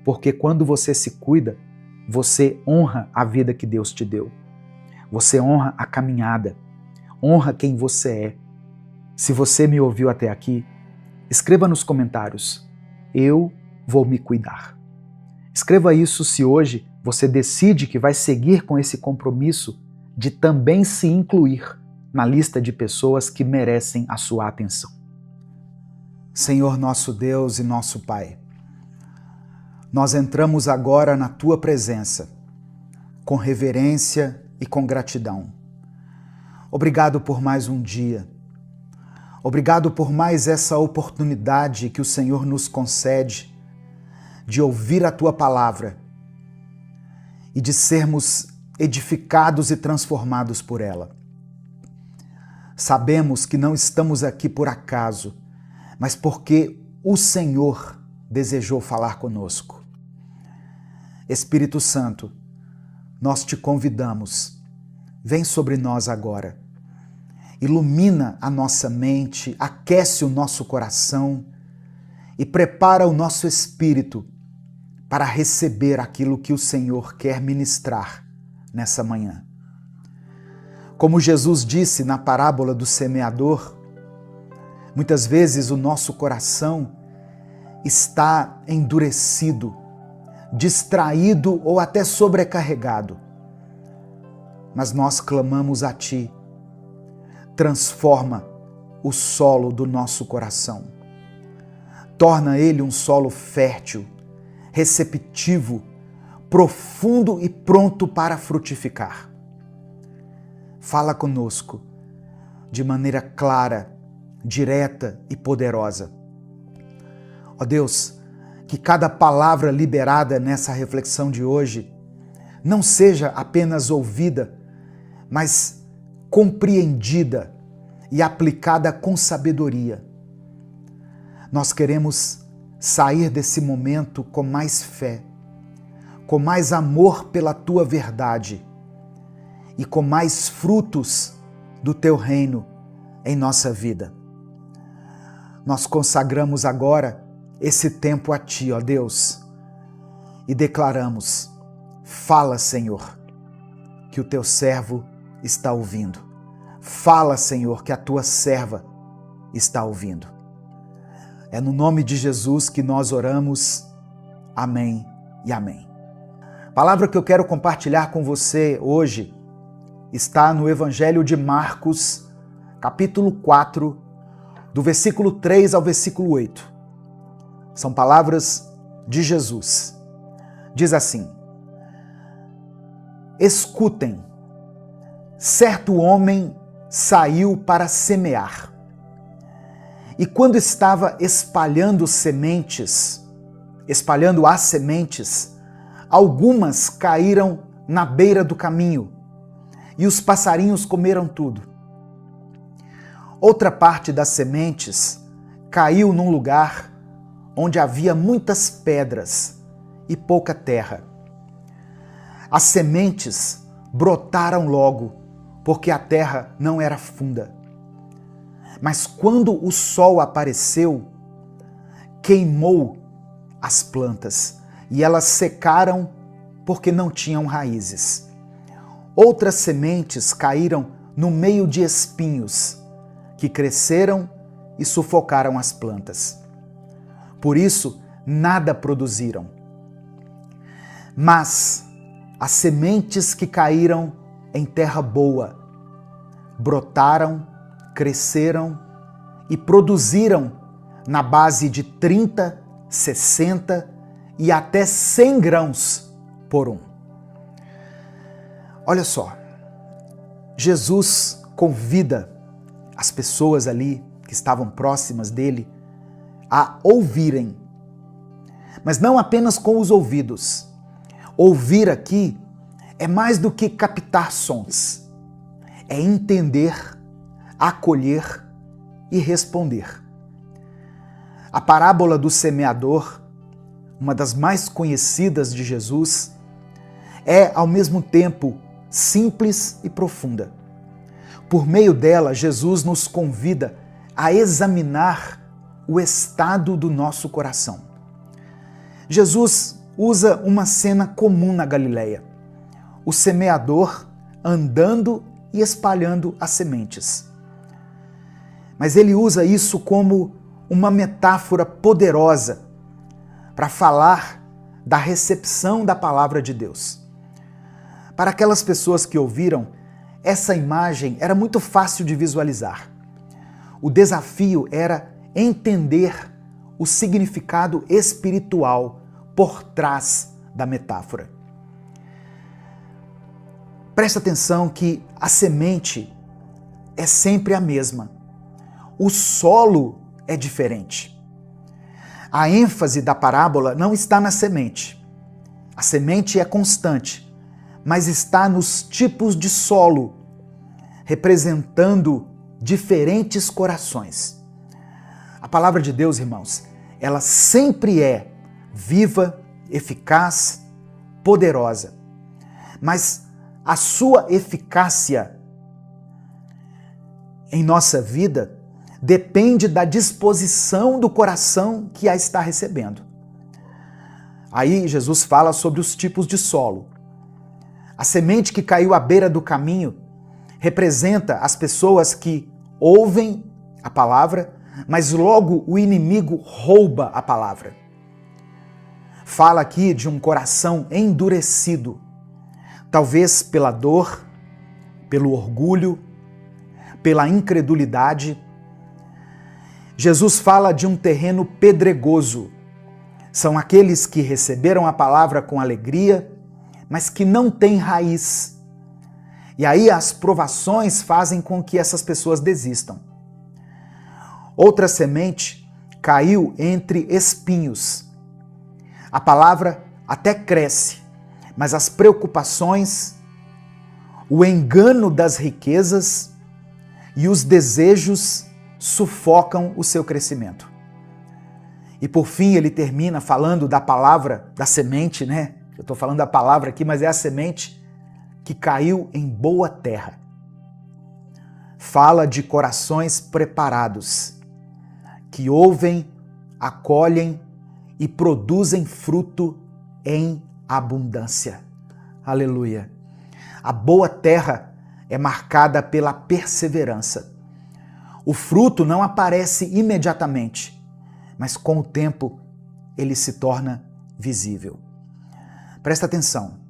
Porque quando você se cuida, você honra a vida que Deus te deu. Você honra a caminhada, honra quem você é. Se você me ouviu até aqui, escreva nos comentários: eu vou me cuidar. Escreva isso se hoje você decide que vai seguir com esse compromisso de também se incluir na lista de pessoas que merecem a sua atenção. Senhor nosso Deus e nosso Pai, nós entramos agora na Tua presença, com reverência e com gratidão. Obrigado por mais um dia. Obrigado por mais essa oportunidade que o Senhor nos concede de ouvir a Tua palavra e de sermos edificados e transformados por ela. Sabemos que não estamos aqui por acaso, mas porque o Senhor desejou falar conosco. Espírito Santo, nós te convidamos, vem sobre nós agora. Ilumina a nossa mente, aquece o nosso coração e prepara o nosso espírito para receber aquilo que o Senhor quer ministrar nessa manhã. Como Jesus disse na parábola do semeador, muitas vezes o nosso coração está endurecido, distraído ou até sobrecarregado. Mas nós clamamos a Ti. Transforma o solo do nosso coração. Torna ele um solo fértil, receptivo, profundo e pronto para frutificar. Fala conosco de maneira clara, direta e poderosa. Ó Deus, que cada palavra liberada nessa reflexão de hoje não seja apenas ouvida, mas compreendida e aplicada com sabedoria. Nós queremos sair desse momento com mais fé, com mais amor pela Tua verdade e com mais frutos do Teu reino em nossa vida. Nós consagramos agora esse tempo a Ti, ó Deus, e declaramos: fala, Senhor, que o Teu servo está ouvindo. Fala, Senhor, que a Tua serva está ouvindo. É no nome de Jesus que nós oramos. Amém e amém. A palavra que eu quero compartilhar com você hoje está no Evangelho de Marcos, capítulo 4, do versículo 3 ao versículo 8. São palavras de Jesus. Diz assim: escutem, certo homem saiu para semear. E quando estava espalhando as sementes, algumas caíram na beira do caminho, e os passarinhos comeram tudo. Outra parte das sementes caiu num lugar onde havia muitas pedras e pouca terra. As sementes brotaram logo, porque a terra não era funda. Mas quando o sol apareceu, queimou as plantas e elas secaram porque não tinham raízes. Outras sementes caíram no meio de espinhos, que cresceram e sufocaram as plantas. Por isso, nada produziram. Mas as sementes que caíram em terra boa brotaram, cresceram e produziram na base de 30, 60 e até 100 grãos por um. Olha só, Jesus convida as pessoas ali que estavam próximas dele a ouvirem, mas não apenas com os ouvidos. Ouvir aqui é mais do que captar sons, é entender, acolher e responder. A parábola do semeador, uma das mais conhecidas de Jesus, é ao mesmo tempo simples e profunda. Por meio dela, Jesus nos convida a examinar o estado do nosso coração. Jesus usa uma cena comum na Galileia: o semeador andando e espalhando as sementes. Mas ele usa isso como uma metáfora poderosa para falar da recepção da palavra de Deus. Para aquelas pessoas que ouviram, essa imagem era muito fácil de visualizar. O desafio era entender o significado espiritual por trás da metáfora. Presta atenção que a semente é sempre a mesma. O solo é diferente. A ênfase da parábola não está na semente. A semente é constante, mas está nos tipos de solo, representando diferentes corações. A palavra de Deus, irmãos, ela sempre é viva, eficaz, poderosa. Mas a sua eficácia em nossa vida depende da disposição do coração que a está recebendo. Aí Jesus fala sobre os tipos de solo. A semente que caiu à beira do caminho representa as pessoas que ouvem a palavra, mas logo o inimigo rouba a palavra. Fala aqui de um coração endurecido, talvez pela dor, pelo orgulho, pela incredulidade. Jesus fala de um terreno pedregoso. São aqueles que receberam a palavra com alegria, mas que não têm raiz. E aí as provações fazem com que essas pessoas desistam. Outra semente caiu entre espinhos. A palavra até cresce, mas as preocupações, o engano das riquezas e os desejos sufocam o seu crescimento. E por fim ele termina falando da palavra, da semente, né? Eu estou falando da palavra aqui, mas é a semente que caiu em boa terra. Fala de corações preparados, que ouvem, acolhem e produzem fruto em abundância. Aleluia! A boa terra é marcada pela perseverança. O fruto não aparece imediatamente, mas com o tempo ele se torna visível. Presta atenção.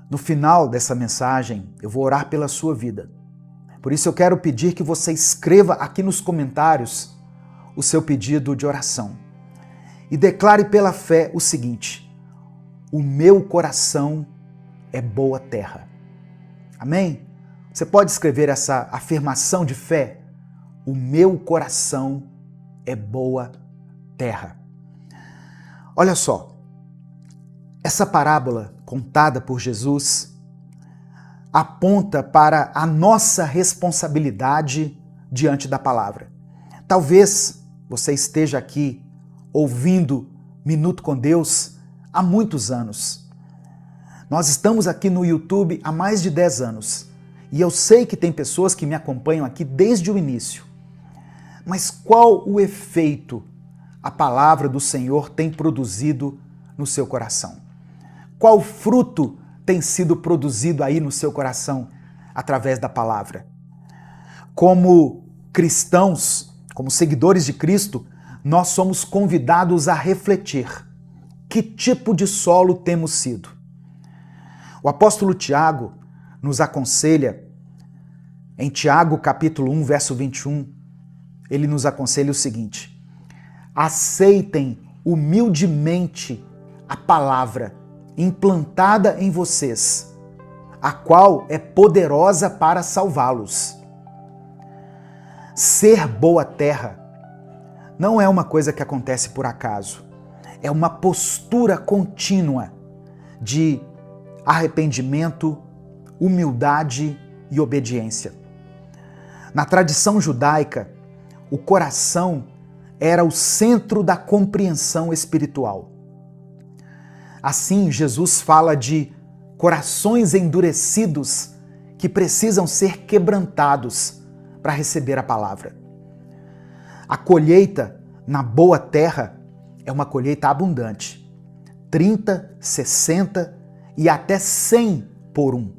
No final dessa mensagem, eu vou orar pela sua vida. Por isso eu quero pedir que você escreva aqui nos comentários o seu pedido de oração. E declare pela fé o seguinte: o meu coração é boa terra. Amém? Você pode escrever essa afirmação de fé? O meu coração é boa terra. Olha só, essa parábola contada por Jesus aponta para a nossa responsabilidade diante da palavra. Talvez você esteja aqui ouvindo Minuto com Deus há muitos anos. Nós estamos aqui no YouTube há mais de 10 anos e eu sei que tem pessoas que me acompanham aqui desde o início. Mas qual o efeito a palavra do Senhor tem produzido no seu coração? Qual fruto tem sido produzido aí no seu coração através da palavra? Como cristãos, como seguidores de Cristo, nós somos convidados a refletir que tipo de solo temos sido. O apóstolo Tiago nos aconselha, em Tiago capítulo 1, verso 21, ele nos aconselha o seguinte: aceitem humildemente a palavra implantada em vocês, a qual é poderosa para salvá-los. Ser boa terra não é uma coisa que acontece por acaso. É uma postura contínua de arrependimento, humildade e obediência. Na tradição judaica, o coração era o centro da compreensão espiritual. Assim, Jesus fala de corações endurecidos que precisam ser quebrantados para receber a palavra. A colheita na boa terra é uma colheita abundante. 30, 60 e até 100 por um.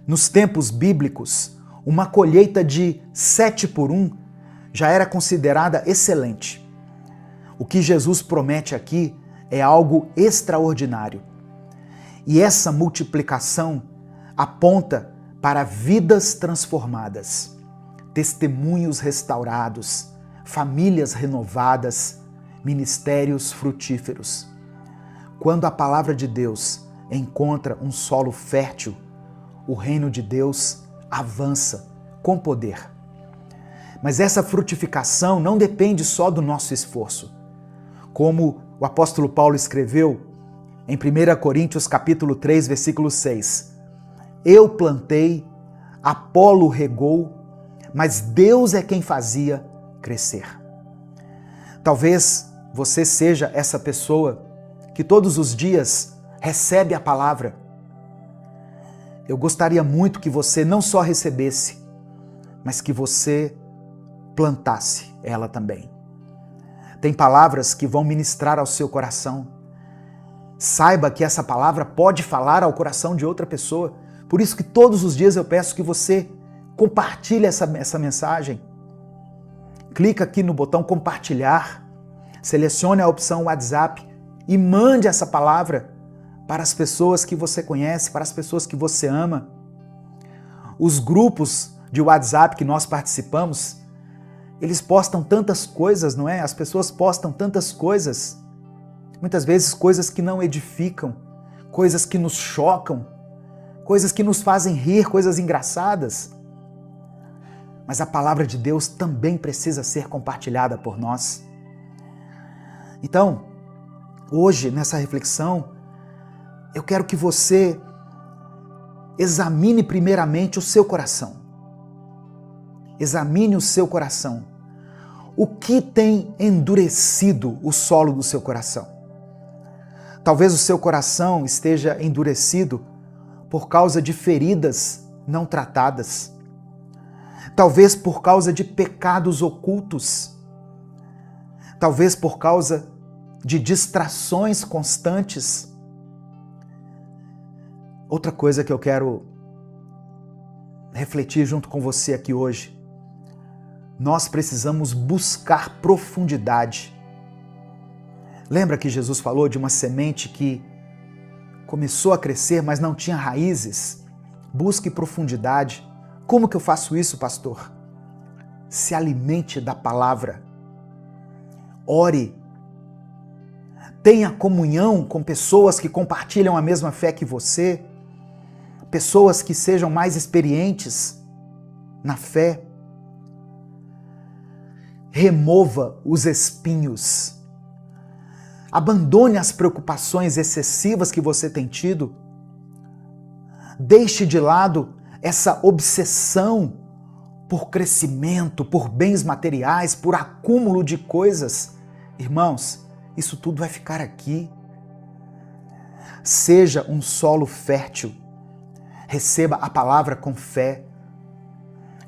Nos tempos bíblicos, uma colheita de 7 por 1 já era considerada excelente. O que Jesus promete aqui é algo extraordinário. E essa multiplicação aponta para vidas transformadas, testemunhos restaurados, famílias renovadas, ministérios frutíferos. Quando a palavra de Deus encontra um solo fértil, o reino de Deus avança com poder. Mas essa frutificação não depende só do nosso esforço. Como o apóstolo Paulo escreveu em 1 Coríntios capítulo 3, versículo 6. Eu plantei, Apolo regou, mas Deus é quem fazia crescer. Talvez você seja essa pessoa que todos os dias recebe a palavra. Eu gostaria muito que você não só recebesse, mas que você plantasse ela também. Tem palavras que vão ministrar ao seu coração. Saiba que essa palavra pode falar ao coração de outra pessoa. Por isso que todos os dias eu peço que você compartilhe essa mensagem. Clica aqui no botão compartilhar, selecione a opção WhatsApp e mande essa palavra para as pessoas que você conhece, para as pessoas que você ama. Os grupos de WhatsApp que nós participamos, eles postam tantas coisas, não é? As pessoas postam tantas coisas. Muitas vezes coisas que não edificam, coisas que nos chocam, coisas que nos fazem rir, coisas engraçadas. Mas a palavra de Deus também precisa ser compartilhada por nós. Então, hoje, nessa reflexão, eu quero que você examine primeiramente o seu coração. Examine o seu coração. O que tem endurecido o solo do seu coração? Talvez o seu coração esteja endurecido por causa de feridas não tratadas. Talvez por causa de pecados ocultos. Talvez por causa de distrações constantes. Outra coisa que eu quero refletir junto com você aqui hoje. Nós precisamos buscar profundidade. Lembra que Jesus falou de uma semente que começou a crescer, mas não tinha raízes? Busque profundidade. Como que eu faço isso, pastor? Se alimente da palavra. Ore. Tenha comunhão com pessoas que compartilham a mesma fé que você. Pessoas que sejam mais experientes na fé. Remova os espinhos. Abandone as preocupações excessivas que você tem tido. Deixe de lado essa obsessão por crescimento, por bens materiais, por acúmulo de coisas. Irmãos, isso tudo vai ficar aqui. Seja um solo fértil. Receba a palavra com fé.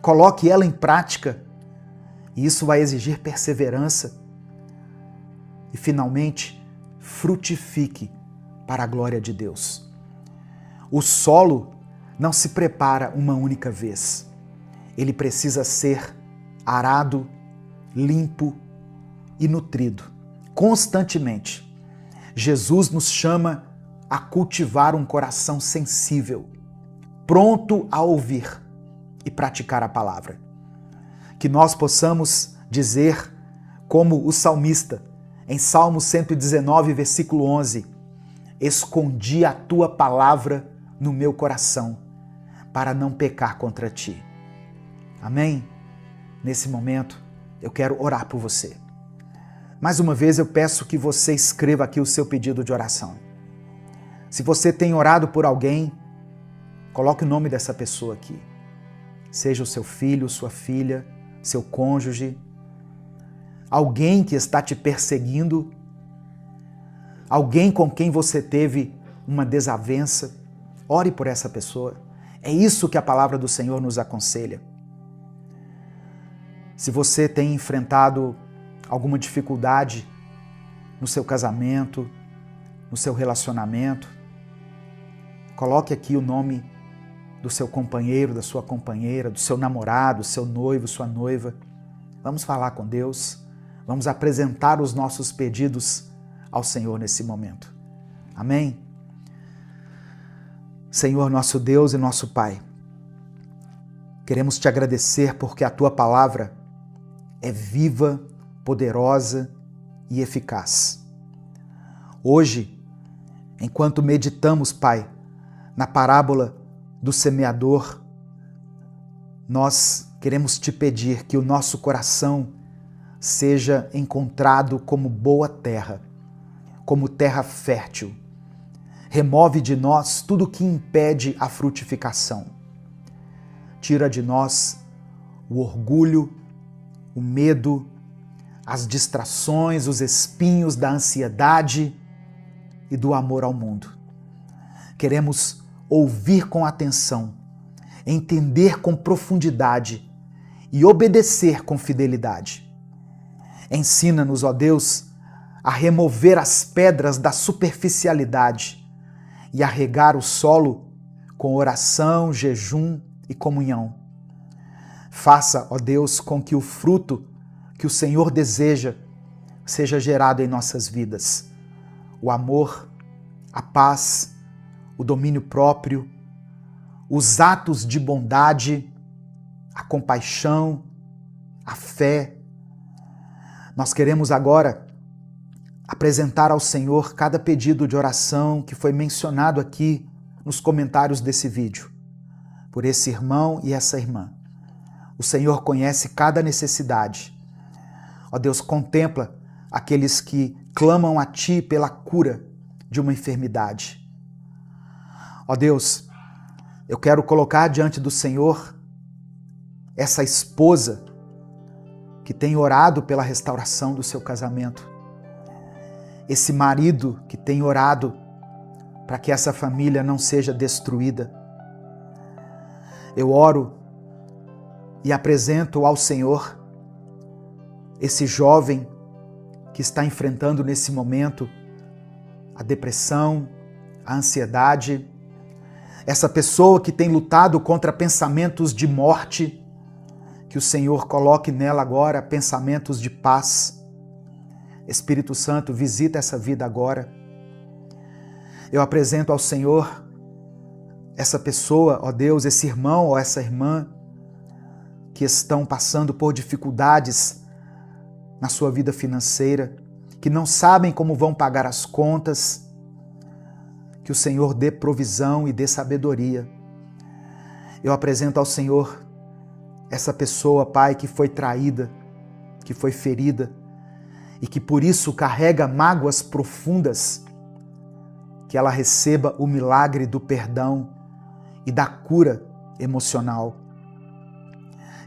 Coloque ela em prática. E isso vai exigir perseverança. E, finalmente, frutifique para a glória de Deus. O solo não se prepara uma única vez. Ele precisa ser arado, limpo e nutrido, constantemente. Jesus nos chama a cultivar um coração sensível, pronto a ouvir e praticar a palavra. Que nós possamos dizer, como o salmista, em Salmo 119, versículo 11, escondi a tua palavra no meu coração, para não pecar contra ti. Amém? Nesse momento, eu quero orar por você. Mais uma vez, eu peço que você escreva aqui o seu pedido de oração. Se você tem orado por alguém, coloque o nome dessa pessoa aqui. Seja o seu filho, sua filha, seu cônjuge, alguém que está te perseguindo, alguém com quem você teve uma desavença, ore por essa pessoa. É isso que a palavra do Senhor nos aconselha. Se você tem enfrentado alguma dificuldade no seu casamento, no seu relacionamento, coloque aqui o nome do seu companheiro, da sua companheira, do seu namorado, seu noivo, sua noiva. Vamos falar com Deus, vamos apresentar os nossos pedidos ao Senhor nesse momento. Amém? Senhor, nosso Deus e nosso Pai, queremos te agradecer porque a tua palavra é viva, poderosa e eficaz. Hoje, enquanto meditamos, Pai, na parábola do semeador, nós queremos te pedir que o nosso coração seja encontrado como boa terra, como terra fértil. Remove de nós tudo que impede a frutificação. Tira de nós o orgulho, o medo, as distrações, os espinhos da ansiedade e do amor ao mundo. Queremos ouvir com atenção, entender com profundidade e obedecer com fidelidade. Ensina-nos, ó Deus, a remover as pedras da superficialidade e a regar o solo com oração, jejum e comunhão. Faça, ó Deus, com que o fruto que o Senhor deseja seja gerado em nossas vidas. O amor, a paz, o domínio próprio, os atos de bondade, a compaixão, a fé. Nós queremos agora apresentar ao Senhor cada pedido de oração que foi mencionado aqui nos comentários desse vídeo, por esse irmão e essa irmã. O Senhor conhece cada necessidade. Ó Deus, contempla aqueles que clamam a Ti pela cura de uma enfermidade. Ó Deus, eu quero colocar diante do Senhor essa esposa que tem orado pela restauração do seu casamento. Esse marido que tem orado para que essa família não seja destruída. Eu oro e apresento ao Senhor esse jovem que está enfrentando nesse momento a depressão, a ansiedade, essa pessoa que tem lutado contra pensamentos de morte, que o Senhor coloque nela agora pensamentos de paz. Espírito Santo, visita essa vida agora. Eu apresento ao Senhor essa pessoa, ó Deus, esse irmão ou essa irmã que estão passando por dificuldades na sua vida financeira, que não sabem como vão pagar as contas. Que o Senhor dê provisão e dê sabedoria. Eu apresento ao Senhor essa pessoa, Pai, que foi traída, que foi ferida e que por isso carrega mágoas profundas, que ela receba o milagre do perdão e da cura emocional.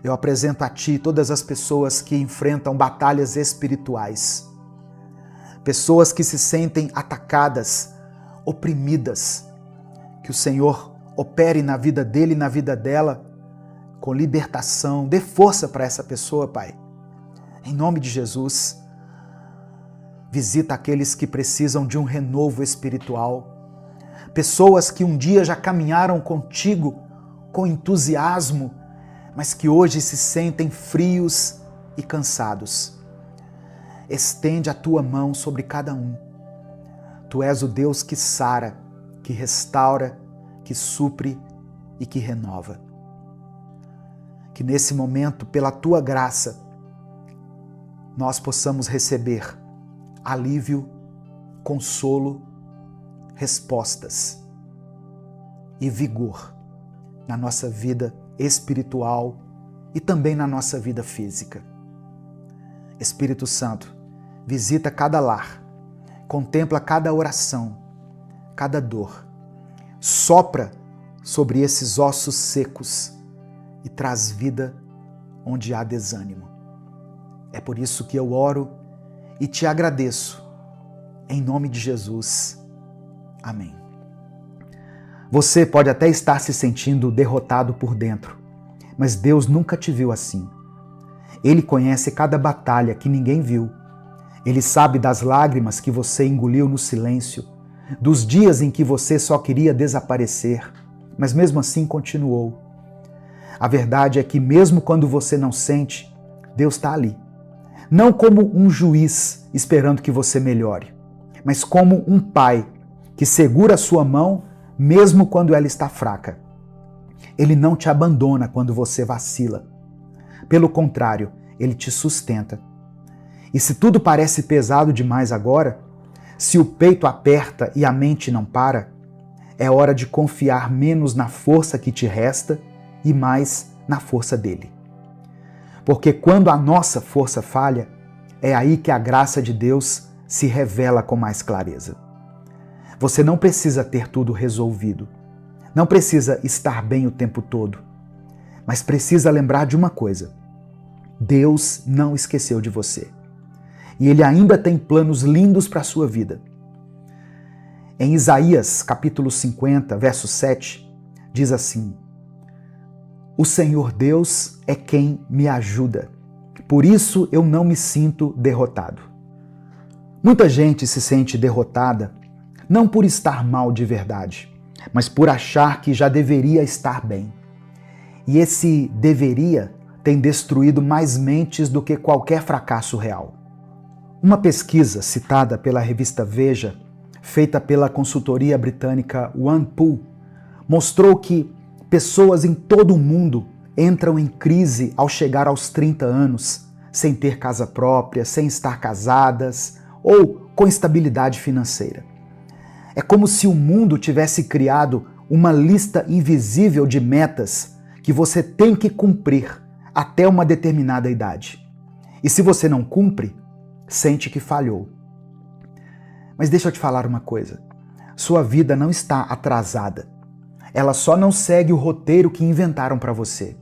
Eu apresento a Ti todas as pessoas que enfrentam batalhas espirituais, pessoas que se sentem atacadas, oprimidas, que o Senhor opere na vida dele e na vida dela com libertação. Dê força para essa pessoa, Pai. Em nome de Jesus, visita aqueles que precisam de um renovo espiritual, pessoas que um dia já caminharam contigo com entusiasmo, mas que hoje se sentem frios e cansados. Estende a Tua mão sobre cada um. Tu és o Deus que sara, que restaura, que supre e que renova. Que nesse momento, pela Tua graça, nós possamos receber alívio, consolo, respostas e vigor na nossa vida espiritual e também na nossa vida física. Espírito Santo, visita cada lar, contempla cada oração, cada dor, sopra sobre esses ossos secos e traz vida onde há desânimo. É por isso que eu oro e te agradeço, em nome de Jesus. Amém. Você pode até estar se sentindo derrotado por dentro, mas Deus nunca te viu assim. Ele conhece cada batalha que ninguém viu. Ele sabe das lágrimas que você engoliu no silêncio, dos dias em que você só queria desaparecer, mas mesmo assim continuou. A verdade é que mesmo quando você não sente, Deus está ali. Não como um juiz esperando que você melhore, mas como um pai que segura a sua mão mesmo quando ela está fraca. Ele não te abandona quando você vacila. Pelo contrário, Ele te sustenta. E se tudo parece pesado demais agora, se o peito aperta e a mente não para, é hora de confiar menos na força que te resta e mais na força dele. Porque quando a nossa força falha, é aí que a graça de Deus se revela com mais clareza. Você não precisa ter tudo resolvido, não precisa estar bem o tempo todo, mas precisa lembrar de uma coisa: Deus não esqueceu de você. E Ele ainda tem planos lindos para a sua vida. Em Isaías, capítulo 50, verso 7, diz assim: O Senhor Deus é quem me ajuda, por isso eu não me sinto derrotado. Muita gente se sente derrotada, não por estar mal de verdade, mas por achar que já deveria estar bem. E esse deveria tem destruído mais mentes do que qualquer fracasso real. Uma pesquisa citada pela revista Veja, feita pela consultoria britânica OnePool, mostrou que pessoas em todo o mundo entram em crise ao chegar aos 30 anos, sem ter casa própria, sem estar casadas ou com estabilidade financeira. É como se o mundo tivesse criado uma lista invisível de metas que você tem que cumprir até uma determinada idade. E se você não cumpre, sente que falhou. Mas deixa eu te falar uma coisa. Sua vida não está atrasada. Ela só não segue o roteiro que inventaram para você.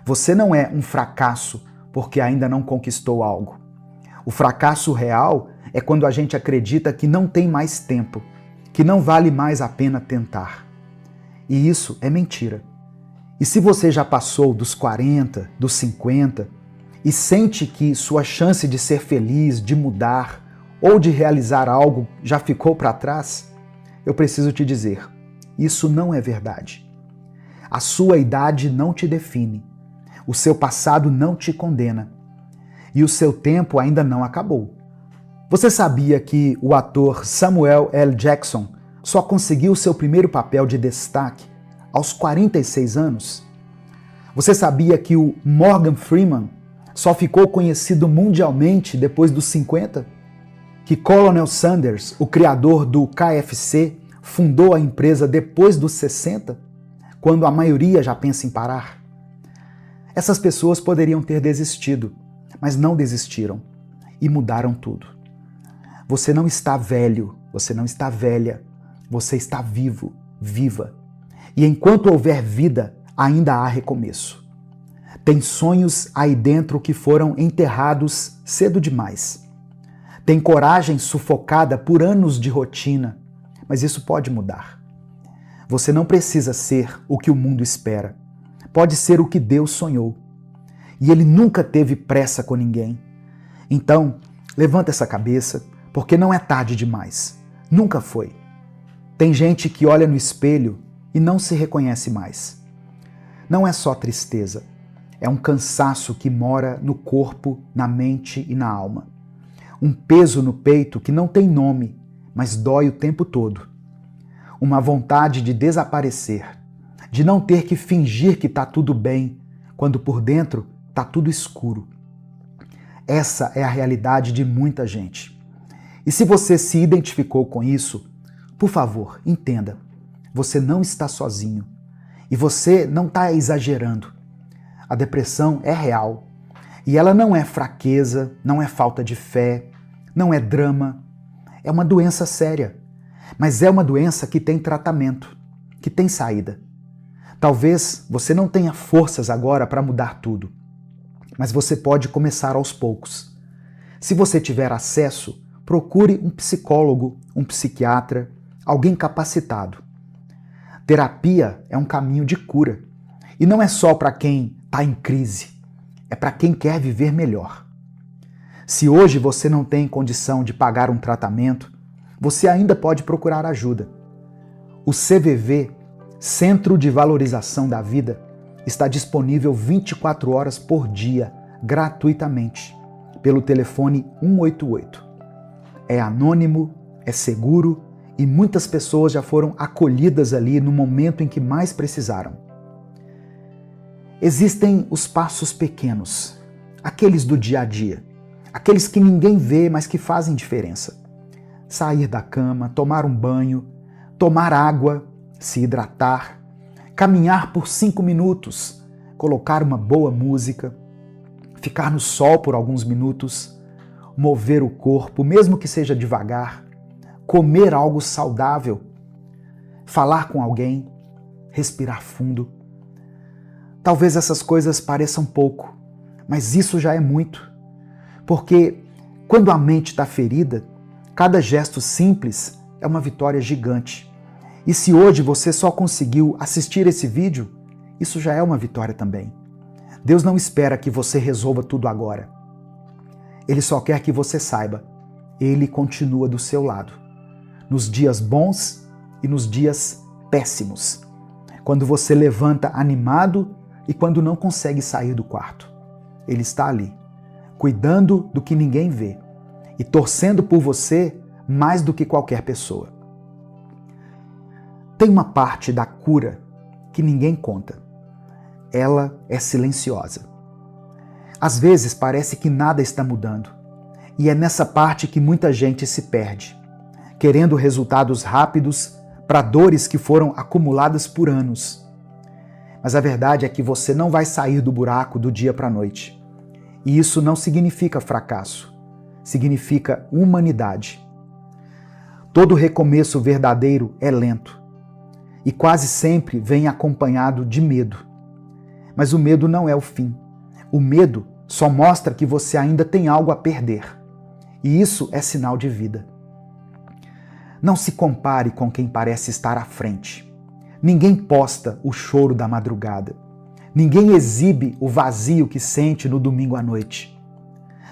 Você não é um fracasso porque ainda não conquistou algo. O fracasso real é quando a gente acredita que não tem mais tempo, que não vale mais a pena tentar. E isso é mentira. E se você já passou dos 40, dos 50 e sente que sua chance de ser feliz, de mudar ou de realizar algo já ficou para trás, eu preciso te dizer, isso não é verdade. A sua idade não te define, o seu passado não te condena e o seu tempo ainda não acabou. Você sabia que o ator Samuel L. Jackson só conseguiu seu primeiro papel de destaque aos 46 anos? Você sabia que o Morgan Freeman só ficou conhecido mundialmente depois dos 50? Que Colonel Sanders, o criador do KFC, fundou a empresa depois dos 60, quando a maioria já pensa em parar? Essas pessoas poderiam ter desistido, mas não desistiram e mudaram tudo. Você não está velho, você não está velha, você está vivo, viva. E enquanto houver vida, ainda há recomeço. Tem sonhos aí dentro que foram enterrados cedo demais. Tem coragem sufocada por anos de rotina, mas isso pode mudar. Você não precisa ser o que o mundo espera. Pode ser o que Deus sonhou. E Ele nunca teve pressa com ninguém. Então, levanta essa cabeça, porque não é tarde demais. Nunca foi. Tem gente que olha no espelho e não se reconhece mais. Não é só tristeza, é um cansaço que mora no corpo, na mente e na alma. Um peso no peito que não tem nome, mas dói o tempo todo. Uma vontade de desaparecer, de não ter que fingir que está tudo bem, quando por dentro está tudo escuro. Essa é a realidade de muita gente. E se você se identificou com isso, por favor, entenda, você não está sozinho e você não está exagerando. A depressão é real e ela não é fraqueza, não é falta de fé, não é drama, é uma doença séria, mas é uma doença que tem tratamento, que tem saída. Talvez você não tenha forças agora para mudar tudo, mas você pode começar aos poucos. Se você tiver acesso, procure um psicólogo, um psiquiatra, alguém capacitado. Terapia é um caminho de cura. E não é só para quem está em crise, é para quem quer viver melhor. Se hoje você não tem condição de pagar um tratamento, você ainda pode procurar ajuda. O CVV, Centro de Valorização da Vida, está disponível 24 horas por dia, gratuitamente, pelo telefone 188. É anônimo, é seguro e muitas pessoas já foram acolhidas ali no momento em que mais precisaram. Existem os passos pequenos, aqueles do dia a dia, aqueles que ninguém vê, mas que fazem diferença. Sair da cama, tomar um banho, tomar água, se hidratar, caminhar por 5 minutos, colocar uma boa música, ficar no sol por alguns minutos, mover o corpo, mesmo que seja devagar, comer algo saudável, falar com alguém, respirar fundo. Talvez essas coisas pareçam pouco, mas isso já é muito. Porque quando a mente está ferida, cada gesto simples é uma vitória gigante. E se hoje você só conseguiu assistir esse vídeo, isso já é uma vitória também. Deus não espera que você resolva tudo agora. Ele só quer que você saiba, Ele continua do seu lado. Nos dias bons e nos dias péssimos. Quando você levanta animado e quando não consegue sair do quarto. Ele está ali, cuidando do que ninguém vê e torcendo por você mais do que qualquer pessoa. Tem uma parte da cura que ninguém conta. Ela é silenciosa. Às vezes parece que nada está mudando, e é nessa parte que muita gente se perde, querendo resultados rápidos para dores que foram acumuladas por anos. Mas a verdade é que você não vai sair do buraco do dia para a noite. E isso não significa fracasso, significa humanidade. Todo recomeço verdadeiro é lento e quase sempre vem acompanhado de medo. Mas o medo não é o fim. O medo só mostra que você ainda tem algo a perder. E isso é sinal de vida. Não se compare com quem parece estar à frente. Ninguém posta o choro da madrugada. Ninguém exibe o vazio que sente no domingo à noite.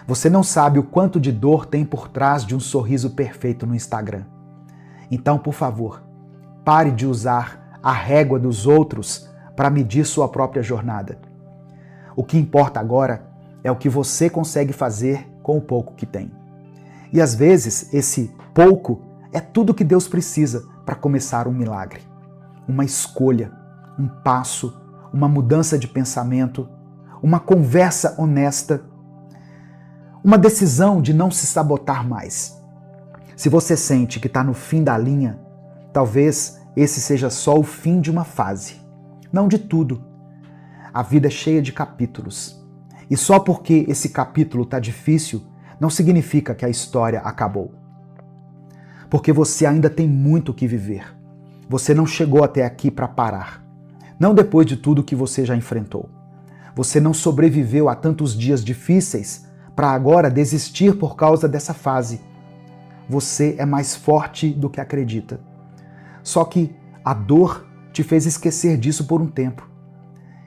Você não sabe o quanto de dor tem por trás de um sorriso perfeito no Instagram. Então, por favor, pare de usar a régua dos outros para medir sua própria jornada. O que importa agora é o que você consegue fazer com o pouco que tem. E às vezes, esse pouco é tudo que Deus precisa para começar um milagre. Uma escolha, um passo, uma mudança de pensamento, uma conversa honesta, uma decisão de não se sabotar mais. Se você sente que está no fim da linha, talvez esse seja só o fim de uma fase, não de tudo. A vida é cheia de capítulos. E só porque esse capítulo está difícil, não significa que a história acabou. Porque você ainda tem muito o que viver. Você não chegou até aqui para parar. Não depois de tudo que você já enfrentou. Você não sobreviveu a tantos dias difíceis para agora desistir por causa dessa fase. Você é mais forte do que acredita. Só que a dor te fez esquecer disso por um tempo.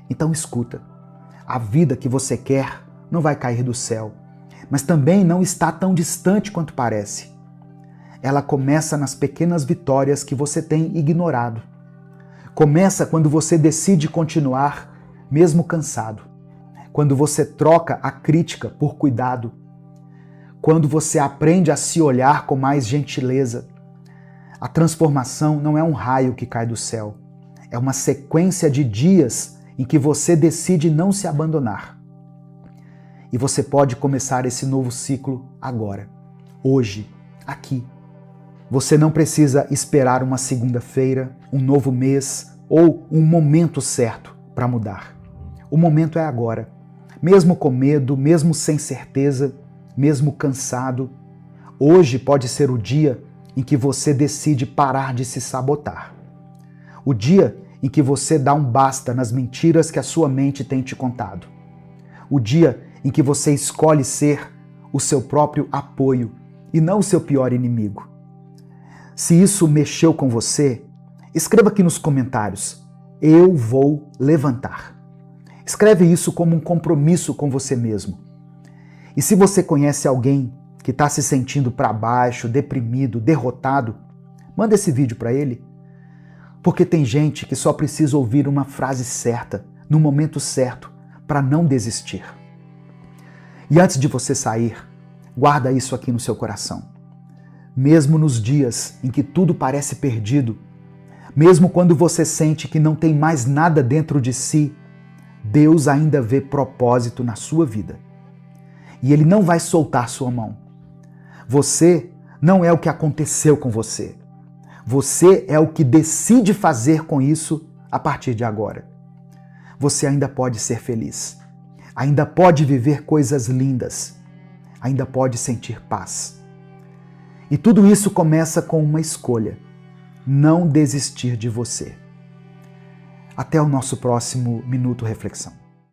Então escuta, a vida que você quer não vai cair do céu, mas também não está tão distante quanto parece. Ela começa nas pequenas vitórias que você tem ignorado. Começa quando você decide continuar, mesmo cansado. Quando você troca a crítica por cuidado. Quando você aprende a se olhar com mais gentileza. A transformação não é um raio que cai do céu. É uma sequência de dias em que você decide não se abandonar. E você pode começar esse novo ciclo agora, hoje, aqui. Você não precisa esperar uma segunda-feira, um novo mês ou um momento certo para mudar. O momento é agora. Mesmo com medo, mesmo sem certeza, mesmo cansado, hoje pode ser o dia em que você decide parar de se sabotar. O dia em que você dá um basta nas mentiras que a sua mente tem te contado. O dia em que você escolhe ser o seu próprio apoio e não o seu pior inimigo. Se isso mexeu com você, escreva aqui nos comentários: eu vou levantar. Escreve isso como um compromisso com você mesmo. E se você conhece alguém que está se sentindo para baixo, deprimido, derrotado, manda esse vídeo para ele. Porque tem gente que só precisa ouvir uma frase certa, no momento certo, para não desistir. E antes de você sair, guarda isso aqui no seu coração. Mesmo nos dias em que tudo parece perdido, mesmo quando você sente que não tem mais nada dentro de si, Deus ainda vê propósito na sua vida. e ele não vai soltar sua mão. Você não é o que aconteceu com você. Você é o que decide fazer com isso a partir de agora. Você ainda pode ser feliz. Ainda pode viver coisas lindas. Ainda pode sentir paz. E tudo isso começa com uma escolha: não desistir de você. Até o nosso próximo Minuto Reflexão.